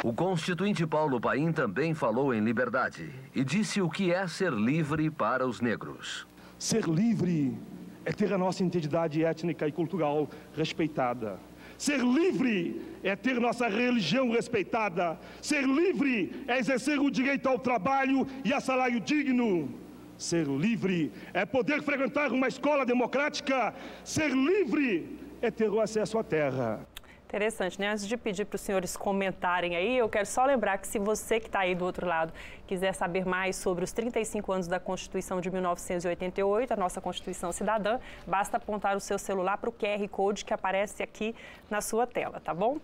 O constituinte Paulo Paim também falou em liberdade e disse o que é ser livre para os negros. Ser livre é ter a nossa identidade étnica e cultural respeitada. Ser livre é ter nossa religião respeitada. Ser livre é exercer o direito ao trabalho e a salário digno. Ser livre é poder frequentar uma escola democrática. Ser livre é ter o acesso à terra. Interessante, né? Antes de pedir para os senhores comentarem aí, eu quero só lembrar que se você que está aí do outro lado quiser saber mais sobre os 35 anos da Constituição de 1988, a nossa Constituição Cidadã, basta apontar o seu celular para o QR Code que aparece aqui na sua tela, tá bom?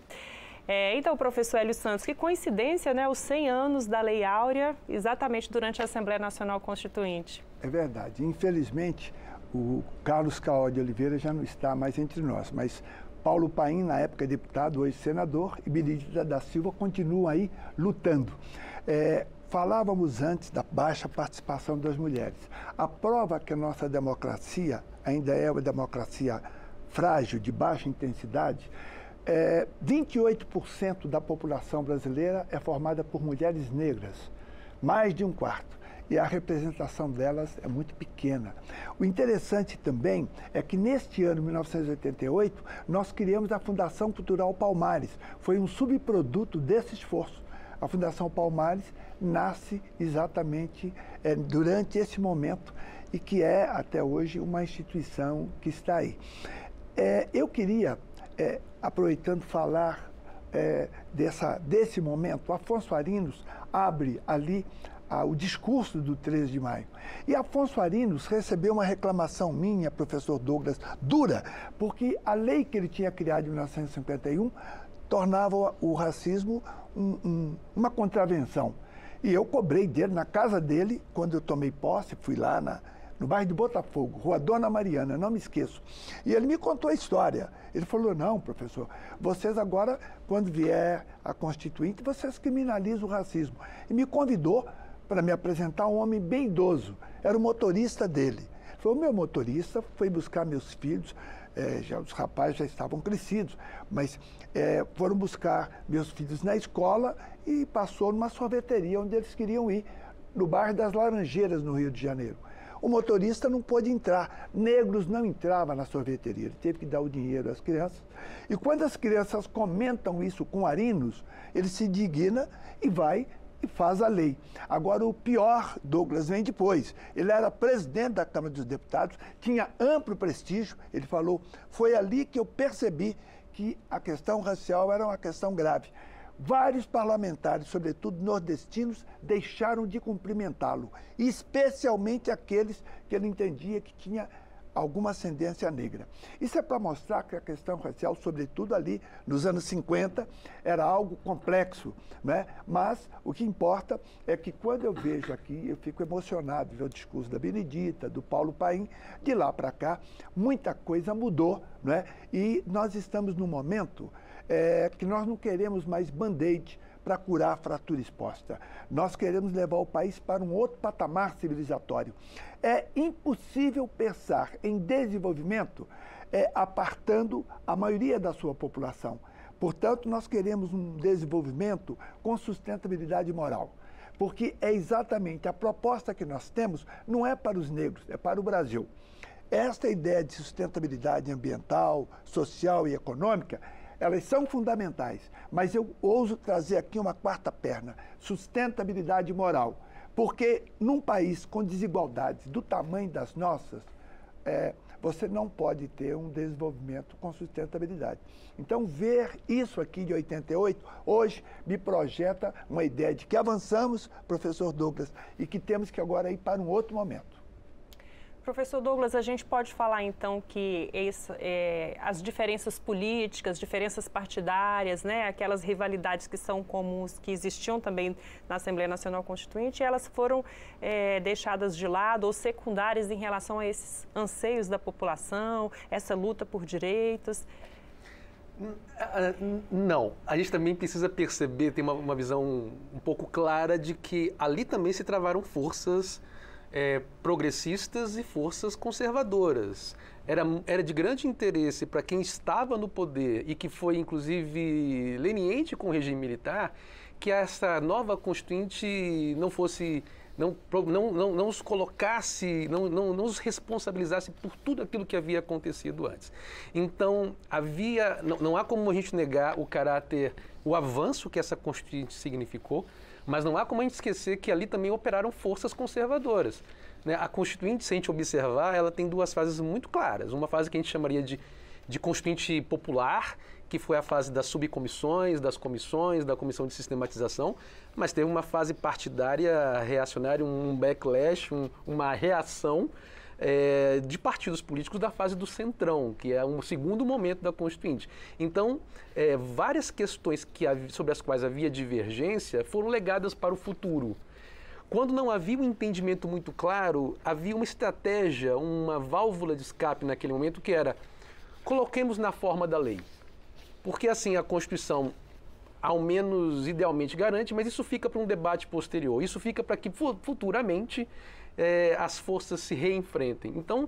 Então, professor Hélio Santos, que coincidência, né? Os 100 anos da Lei Áurea, exatamente durante a Assembleia Nacional Constituinte. É verdade. Infelizmente, o Carlos Caó de Oliveira já não está mais entre nós, mas Paulo Paim, na época deputado, hoje senador, e Benedita da Silva continuam aí lutando. Falávamos antes da baixa participação das mulheres. A prova que a nossa democracia ainda é uma democracia frágil, de baixa intensidade, 28% da população brasileira é formada por mulheres negras, mais de um quarto. E a representação delas é muito pequena. O interessante também é que neste ano, 1988, nós criamos a Fundação Cultural Palmares. Foi um subproduto desse esforço. A Fundação Palmares nasce exatamente durante esse momento e que é, até hoje, uma instituição que está aí. Eu queria, aproveitando falar desse momento, Afonso Arinos abre ali o discurso do 13 de maio. E Afonso Arinos recebeu uma reclamação minha, professor Douglas, dura, porque a lei que ele tinha criado em 1951 tornava o racismo uma contravenção. E eu cobrei dele, na casa dele, quando eu tomei posse, fui lá no bairro de Botafogo, Rua Dona Mariana, não me esqueço. E ele me contou a história. Ele falou, não, professor, vocês agora, quando vier a Constituinte, vocês criminalizam o racismo. E me convidou para me apresentar um homem bem idoso. Era o motorista dele. Foi o meu motorista, foi buscar meus filhos, os rapazes já estavam crescidos, mas foram buscar meus filhos na escola e passou numa sorveteria onde eles queriam ir, no bairro das Laranjeiras, no Rio de Janeiro. O motorista não pôde entrar, negros não entravam na sorveteria, ele teve que dar o dinheiro às crianças. E quando as crianças comentam isso com arinos, ele se indigna e vai e faz a lei. Agora, o pior, Douglas, vem depois. Ele era presidente da Câmara dos Deputados, tinha amplo prestígio. Ele falou, foi ali que eu percebi que a questão racial era uma questão grave. Vários parlamentares, sobretudo nordestinos, deixaram de cumprimentá-lo, especialmente aqueles que ele entendia que tinha alguma ascendência negra. Isso é para mostrar que a questão racial, sobretudo ali nos anos 50, era algo complexo, né? Mas o que importa é que quando eu vejo aqui, eu fico emocionado de ver o discurso da Benedita, do Paulo Paim, de lá para cá, muita coisa mudou, né? E nós estamos num momento que nós não queremos mais band-aid para curar a fratura exposta. Nós queremos levar o país para um outro patamar civilizatório. É impossível pensar em desenvolvimento apartando a maioria da sua população. Portanto, nós queremos um desenvolvimento com sustentabilidade moral. Porque é exatamente a proposta que nós temos, não é para os negros, é para o Brasil. Esta ideia de sustentabilidade ambiental, social e econômica, elas são fundamentais, mas eu ouso trazer aqui uma quarta perna, sustentabilidade moral. Porque num país com desigualdades do tamanho das nossas, você não pode ter um desenvolvimento com sustentabilidade. Então, ver isso aqui de 88, hoje me projeta uma ideia de que avançamos, professor Douglas, e que temos que agora ir para um outro momento. Professor Douglas, a gente pode falar então que as diferenças políticas, diferenças partidárias, né, aquelas rivalidades que são comuns, que existiam também na Assembleia Nacional Constituinte, elas foram deixadas de lado ou secundárias em relação a esses anseios da população, essa luta por direitos? Não, a gente também precisa perceber, ter uma visão um pouco clara de que ali também se travaram forças progressistas e forças conservadoras. Era de grande interesse para quem estava no poder e que foi, inclusive, leniente com o regime militar, que essa nova Constituinte não fosse, não os colocasse, não os responsabilizasse por tudo aquilo que havia acontecido antes. Então, não há como a gente negar o avanço que essa Constituinte significou, mas não há como a gente esquecer que ali também operaram forças conservadoras, né? A Constituinte, se a gente observar, ela tem duas fases muito claras. Uma fase que a gente chamaria de Constituinte popular, que foi a fase das subcomissões, das comissões, da comissão de sistematização, mas teve uma fase partidária reacionária, um backlash, uma reação de partidos políticos da fase do Centrão, que é um segundo momento da Constituinte. Então, várias questões sobre as quais havia divergência foram legadas para o futuro. Quando não havia um entendimento muito claro, havia uma estratégia, uma válvula de escape naquele momento, que era: coloquemos na forma da lei. Porque assim a Constituição, ao menos idealmente, garante, mas isso fica para um debate posterior. Isso fica para que futuramente as forças se reenfrentem. Então,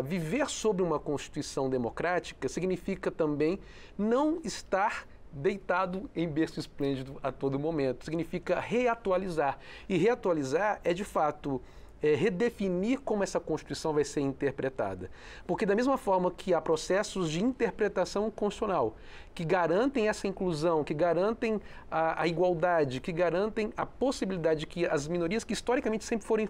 viver sobre uma Constituição democrática significa também não estar deitado em berço esplêndido a todo momento. Significa reatualizar. E reatualizar é, de fato, redefinir como essa Constituição vai ser interpretada. Porque da mesma forma que há processos de interpretação constitucional que garantem essa inclusão, que garantem a igualdade, que garantem a possibilidade de que as minorias que historicamente sempre foram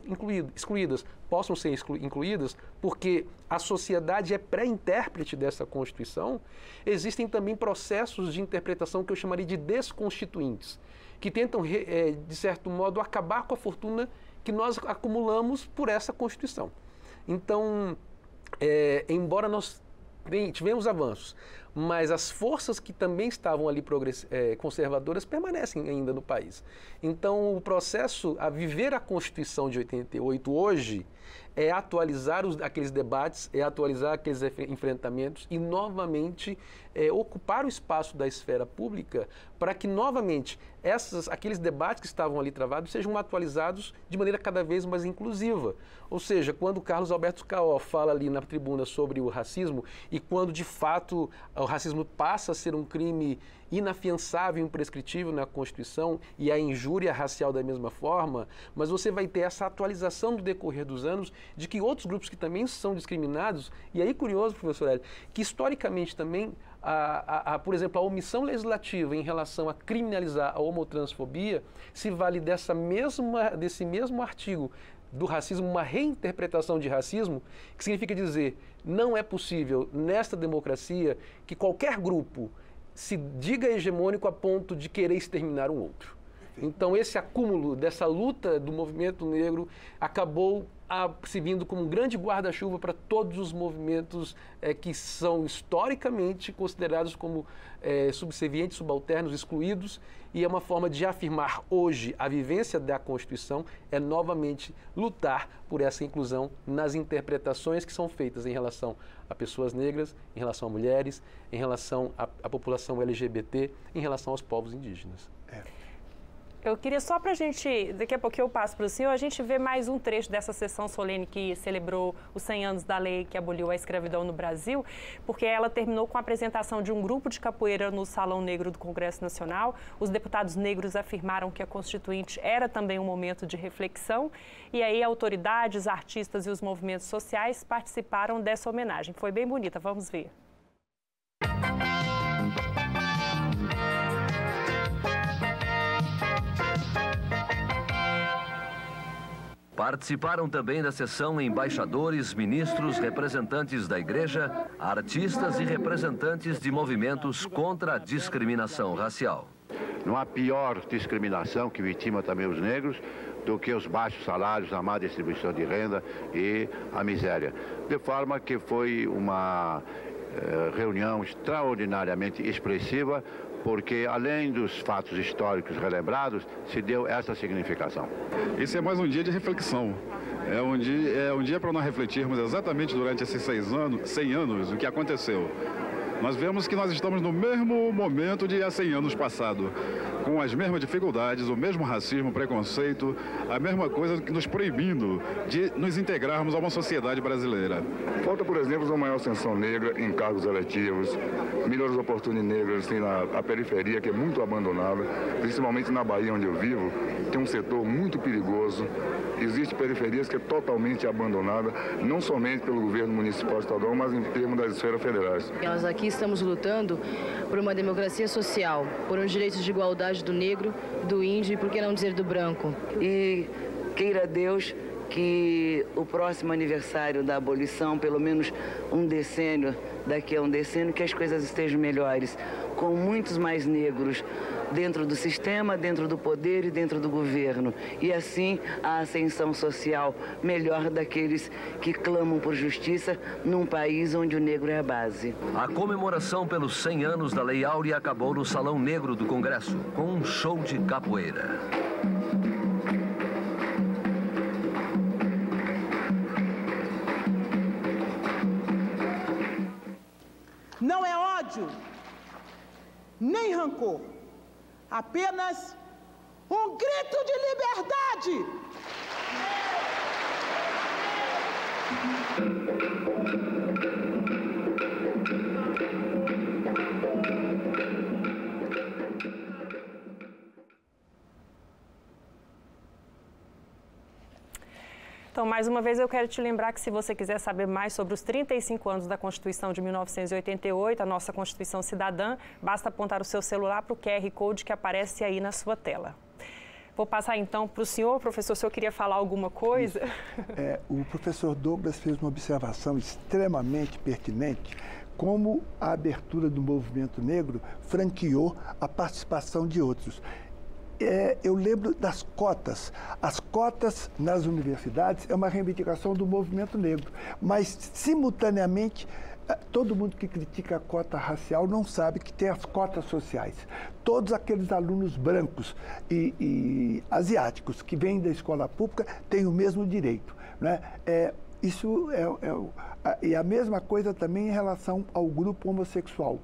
excluídas possam ser incluídas, porque a sociedade é pré-intérprete dessa Constituição, existem também processos de interpretação que eu chamaria de desconstituintes, que tentam, de certo modo, acabar com a fortuna que nós acumulamos por essa Constituição. Então, embora nós tivemos avanços, mas as forças que também estavam ali conservadoras permanecem ainda no país. Então, o processo a viver a Constituição de 88 hoje é atualizar aqueles debates, é atualizar aqueles enfrentamentos e, novamente, ocupar o espaço da esfera pública para que, novamente, aqueles debates que estavam ali travados sejam atualizados de maneira cada vez mais inclusiva. Ou seja, quando o Carlos Alberto Caó fala ali na tribuna sobre o racismo e quando, de fato, o racismo passa a ser um crime inafiançável e imprescritível na Constituição e a injúria racial da mesma forma, mas você vai ter essa atualização no decorrer dos anos de que outros grupos que também são discriminados, e aí curioso, professor Hélio, que historicamente também, por exemplo, a omissão legislativa em relação a criminalizar a homotransfobia se vale desse mesmo artigo do racismo, uma reinterpretação de racismo, que significa dizer, não é possível nesta democracia que qualquer grupo se diga hegemônico a ponto de querer exterminar um outro. Então, esse acúmulo dessa luta do movimento negro acabou servindo como um grande guarda-chuva para todos os movimentos que são historicamente considerados como subservientes, subalternos, excluídos, e é uma forma de afirmar hoje a vivência da Constituição é novamente lutar por essa inclusão nas interpretações que são feitas em relação a pessoas negras, em relação a mulheres, em relação à população LGBT, em relação aos povos indígenas. Eu queria só para a gente, daqui a pouco eu passo para o senhor, a gente vê mais um trecho dessa sessão solene que celebrou os 100 anos da lei que aboliu a escravidão no Brasil, porque ela terminou com a apresentação de um grupo de capoeira no Salão Negro do Congresso Nacional. Os deputados negros afirmaram que a Constituinte era também um momento de reflexão, e aí autoridades, artistas e os movimentos sociais participaram dessa homenagem. Foi bem bonita, vamos ver. Participaram também da sessão embaixadores, ministros, representantes da igreja, artistas e representantes de movimentos contra a discriminação racial. Não há pior discriminação que vitima também os negros do que os baixos salários, a má distribuição de renda e a miséria. De forma que foi uma reunião extraordinariamente expressiva, porque além dos fatos históricos relembrados, se deu essa significação. Esse é mais um dia de reflexão. É um dia para nós refletirmos exatamente durante esses 100 anos o que aconteceu. Nós vemos que nós estamos no mesmo momento de há 100 anos passado, com as mesmas dificuldades, o mesmo racismo, preconceito, a mesma coisa que nos proibindo de nos integrarmos a uma sociedade brasileira. Falta, por exemplo, uma maior ascensão negra em cargos eletivos, melhores oportunidades negras assim, na periferia, que é muito abandonada, principalmente na Bahia, onde eu vivo, tem um setor muito perigoso. Existem periferias que é totalmente abandonada, não somente pelo governo municipal e estadual, mas em termos das esferas federais. Nós aqui estamos lutando por uma democracia social, por um direito de igualdade do negro, do índio e, por que não dizer, do branco. E queira Deus que o próximo aniversário da abolição, pelo menos um decênio, daqui a um decênio, que as coisas estejam melhores, com muitos mais negros dentro do sistema, dentro do poder e dentro do governo. E assim a ascensão social melhor daqueles que clamam por justiça num país onde o negro é a base. A comemoração pelos 100 anos da Lei Áurea acabou no Salão Negro do Congresso, com um show de capoeira. Não é ódio, nem rancor, apenas um grito de liberdade. Então, mais uma vez, eu quero te lembrar que se você quiser saber mais sobre os 35 anos da Constituição de 1988, a nossa Constituição Cidadã, basta apontar o seu celular para o QR Code que aparece aí na sua tela. Vou passar então para o senhor, professor, o senhor queria falar alguma coisa? O professor Douglas fez uma observação extremamente pertinente, como a abertura do movimento negro franqueou a participação de outros. eu lembro das cotas. As cotas nas universidades é uma reivindicação do movimento negro, mas, simultaneamente, todo mundo que critica a cota racial não sabe que tem as cotas sociais. Todos aqueles alunos brancos e asiáticos que vêm da escola pública têm o mesmo direito, né? E a mesma coisa também em relação ao grupo homossexual.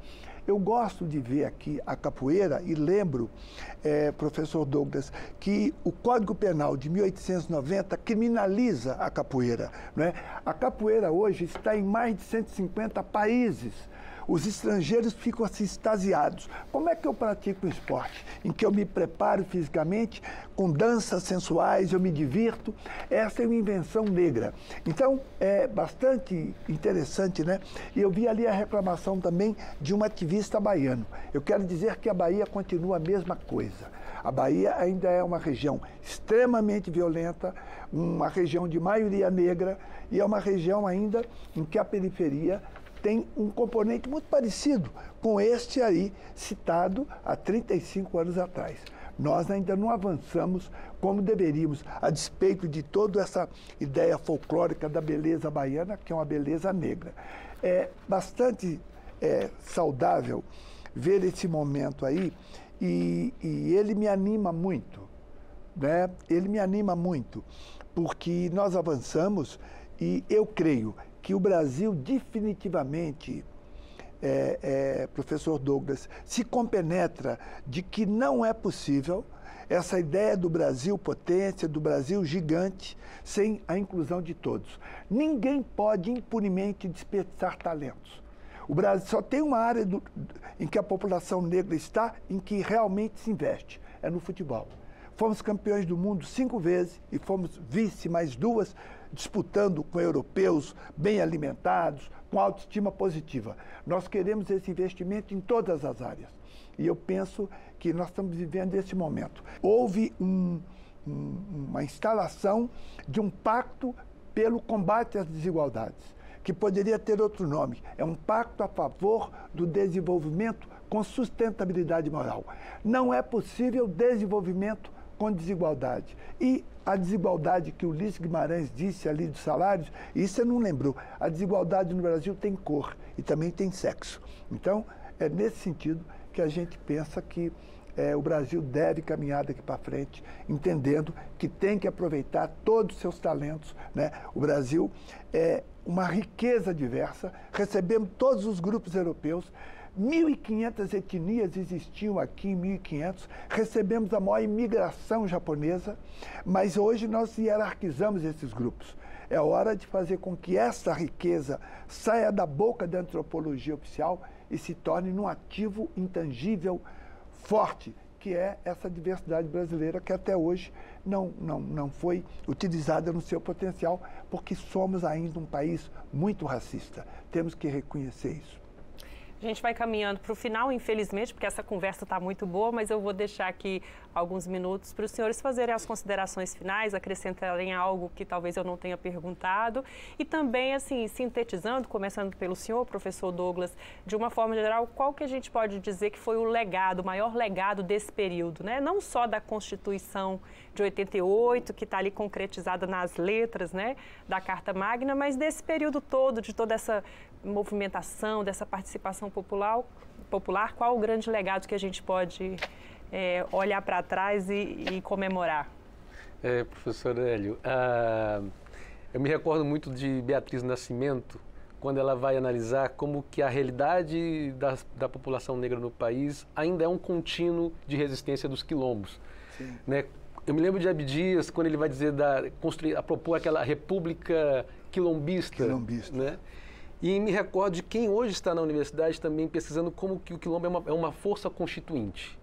Eu gosto de ver aqui a capoeira e lembro, professor Douglas, que o Código Penal de 1890 criminaliza a capoeira, não é? A capoeira hoje está em mais de 150 países. Os estrangeiros ficam assim extasiados. Como é que eu pratico um esporte em que eu me preparo fisicamente, com danças sensuais, eu me divirto? Essa é uma invenção negra. Então, é bastante interessante, né? E eu vi ali a reclamação também de um ativista baiano. Eu quero dizer que a Bahia continua a mesma coisa. A Bahia ainda é uma região extremamente violenta, uma região de maioria negra, e é uma região ainda em que a periferia tem um componente muito parecido com este aí citado há 35 anos atrás. Nós ainda não avançamos como deveríamos, a despeito de toda essa ideia folclórica da beleza baiana, que é uma beleza negra. É bastante saudável ver esse momento aí e ele me anima muito, né? Ele me anima muito, porque nós avançamos e eu creio que o Brasil definitivamente, professor Douglas, se compenetra de que não é possível essa ideia do Brasil potência, do Brasil gigante, sem a inclusão de todos. Ninguém pode impunemente desperdiçar talentos. O Brasil só tem uma área em que a população negra está, em que realmente se investe, é no futebol. Fomos campeões do mundo 5 vezes e fomos vice mais 2, disputando com europeus bem alimentados, com autoestima positiva. Nós queremos esse investimento em todas as áreas. E eu penso que nós estamos vivendo esse momento. Houve uma instalação de um pacto pelo combate às desigualdades, que poderia ter outro nome. É um pacto a favor do desenvolvimento com sustentabilidade moral. Não é possível desenvolvimento com desigualdade. E a desigualdade que o Ulisses Guimarães disse ali dos salários, isso você não lembrou. A desigualdade no Brasil tem cor e também tem sexo. Então, é nesse sentido que a gente pensa que o Brasil deve caminhar daqui para frente, entendendo que tem que aproveitar todos os seus talentos, né? O Brasil é uma riqueza diversa, recebemos todos os grupos europeus, 1.500 etnias existiam aqui em 1.500, recebemos a maior imigração japonesa, mas hoje nós hierarquizamos esses grupos. É hora de fazer com que essa riqueza saia da boca da antropologia oficial e se torne num ativo intangível forte, que é essa diversidade brasileira que até hoje não foi utilizada no seu potencial, porque somos ainda um país muito racista. Temos que reconhecer isso. A gente vai caminhando para o final, infelizmente, porque essa conversa está muito boa, mas eu vou deixar aqui alguns minutos para os senhores fazerem as considerações finais, acrescentarem algo que talvez eu não tenha perguntado e também, assim, sintetizando, começando pelo senhor, professor Douglas, de uma forma geral, qual que a gente pode dizer que foi o legado, o maior legado desse período, né? Não só da Constituição de 88, que está ali concretizada nas letras, né, da Carta Magna, mas desse período todo, de toda essa movimentação, dessa participação popular, qual o grande legado que a gente pode olhar para trás e comemorar? Professor Hélio, eu me recordo muito de Beatriz Nascimento, quando ela vai analisar como que a realidade da população negra no país ainda é um contínuo de resistência dos quilombos. Né? Eu me lembro de Abdias, quando ele vai dizer propor aquela república quilombista. Né? E me recordo de quem hoje está na universidade também pesquisando como que o quilombo é uma força constituinte.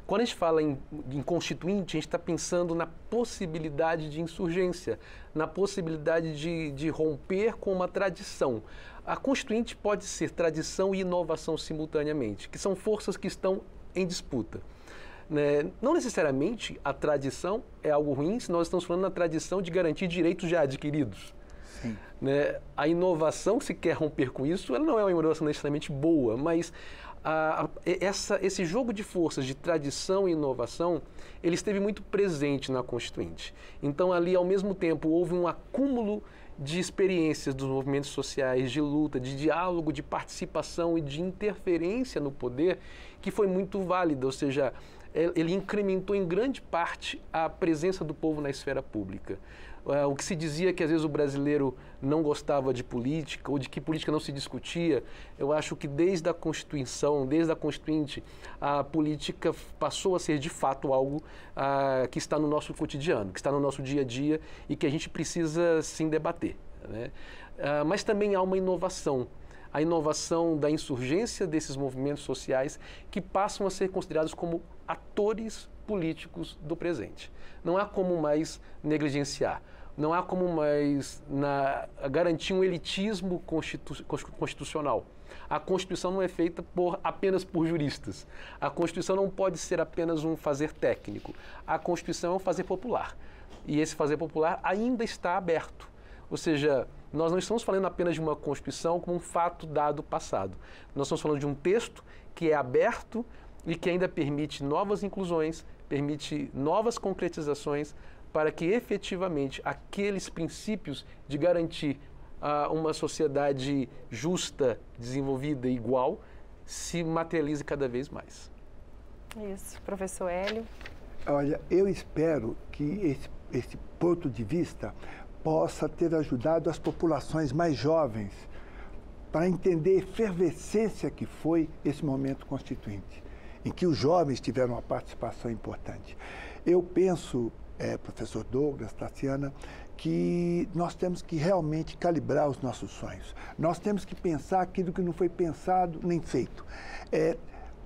Quando a gente fala em constituinte, a gente está pensando na possibilidade de insurgência, na possibilidade de romper com uma tradição. A constituinte pode ser tradição e inovação simultaneamente, que são forças que estão em disputa. Não necessariamente a tradição é algo ruim, se nós estamos falando na tradição de garantir direitos já adquiridos. Sim. Né? A inovação, se quer romper com isso, ela não é uma inovação necessariamente boa, mas esse jogo de forças de tradição e inovação, ele esteve muito presente na Constituinte. Então, ali, ao mesmo tempo, houve um acúmulo de experiências dos movimentos sociais, de luta, de diálogo, de participação e de interferência no poder, que foi muito válida, ou seja, ele incrementou em grande parte a presença do povo na esfera pública. O que se dizia que às vezes o brasileiro não gostava de política ou de que política não se discutia, eu acho que desde a Constituição, desde a Constituinte, a política passou a ser de fato algo que está no nosso cotidiano, que está no nosso dia a dia e que a gente precisa sim debater, né? Mas também há uma inovação. A inovação da insurgência desses movimentos sociais que passam a ser considerados como atores políticos do presente. Não há como mais negligenciar, não há como mais garantir um elitismo constitucional. A Constituição não é feita apenas por juristas. A Constituição não pode ser apenas um fazer técnico. A Constituição é um fazer popular. E esse fazer popular ainda está aberto. Ou seja, nós não estamos falando apenas de uma Constituição como um fato dado passado. Nós estamos falando de um texto que é aberto e que ainda permite novas inclusões, permite novas concretizações para que efetivamente aqueles princípios de garantir uma sociedade justa, desenvolvida e igual se materialize cada vez mais. Isso. Professor Hélio? Olha, eu espero que esse ponto de vista possa ter ajudado as populações mais jovens para entender a efervescência que foi esse momento constituinte, em que os jovens tiveram uma participação importante. Eu penso, professor Douglas, Taciana, que nós temos que realmente calibrar os nossos sonhos. Nós temos que pensar aquilo que não foi pensado nem feito.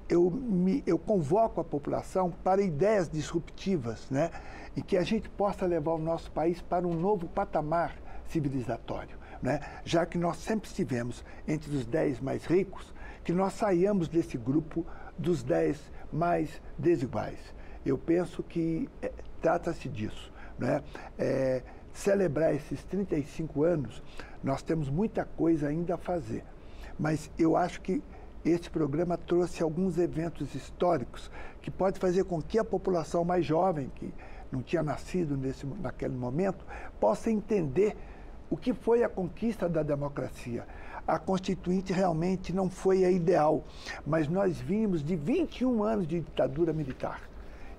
Eu convoco a população para ideias disruptivas, né? E que a gente possa levar o nosso país para um novo patamar civilizatório, né? Já que nós sempre estivemos entre os 10 mais ricos, que nós saiamos desse grupo dos 10 mais desiguais. Eu penso que trata-se disso, né? Celebrar esses 35 anos, nós temos muita coisa ainda a fazer, mas eu acho que esse programa trouxe alguns eventos históricos que pode fazer com que a população mais jovem, que não tinha nascido naquele momento, possa entender o que foi a conquista da democracia. A Constituinte realmente não foi a ideal, mas nós vimos de 21 anos de ditadura militar.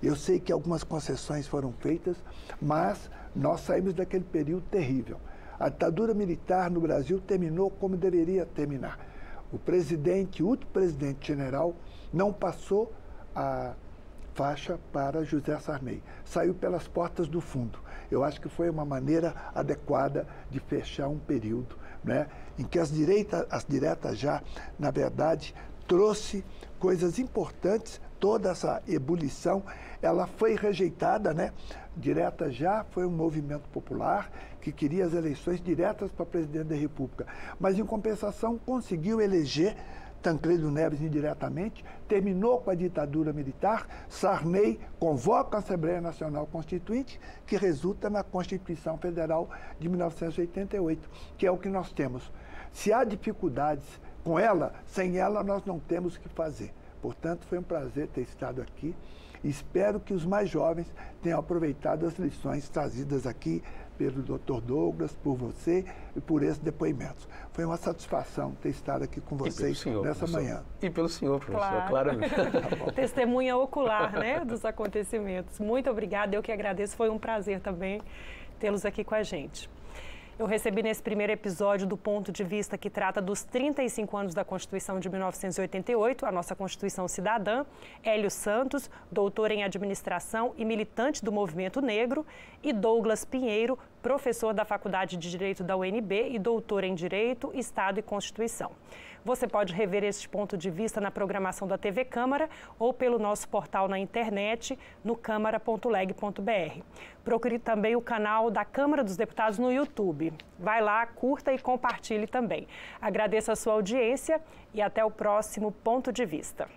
Eu sei que algumas concessões foram feitas, mas nós saímos daquele período terrível. A ditadura militar no Brasil terminou como deveria terminar. O último presidente general, não passou a faixa para José Sarney. Saiu pelas portas do fundo. Eu acho que foi uma maneira adequada de fechar um período, né, em que as diretas já, na verdade, trouxe coisas importantes. Toda essa ebulição, ela foi rejeitada, né? Direta já foi um movimento popular que queria as eleições diretas para presidente da República. Mas, em compensação, conseguiu eleger Tancredo Neves indiretamente, terminou com a ditadura militar. Sarney convoca a Assembleia Nacional Constituinte, que resulta na Constituição Federal de 1988, que é o que nós temos. Se há dificuldades com ela, sem ela nós não temos o que fazer. Portanto, foi um prazer ter estado aqui. Espero que os mais jovens tenham aproveitado as lições trazidas aqui pelo Dr. Douglas, por você e por esses depoimentos. Foi uma satisfação ter estado aqui com vocês nessa manhã. E pelo senhor, professor, claramente. Testemunha ocular, né, dos acontecimentos. Muito obrigada, eu que agradeço. Foi um prazer também tê-los aqui com a gente. Eu recebi nesse primeiro episódio do Ponto de Vista que trata dos 35 anos da Constituição de 1988, a nossa Constituição Cidadã, Hélio Santos, doutor em administração e militante do movimento negro, e Douglas Pinheiro, professor da Faculdade de Direito da UNB e doutor em Direito, Estado e Constituição. Você pode rever este ponto de vista na programação da TV Câmara ou pelo nosso portal na internet no câmara.leg.br. Procure também o canal da Câmara dos Deputados no YouTube. Vai lá, curta e compartilhe também. Agradeço a sua audiência e até o próximo Ponto de Vista.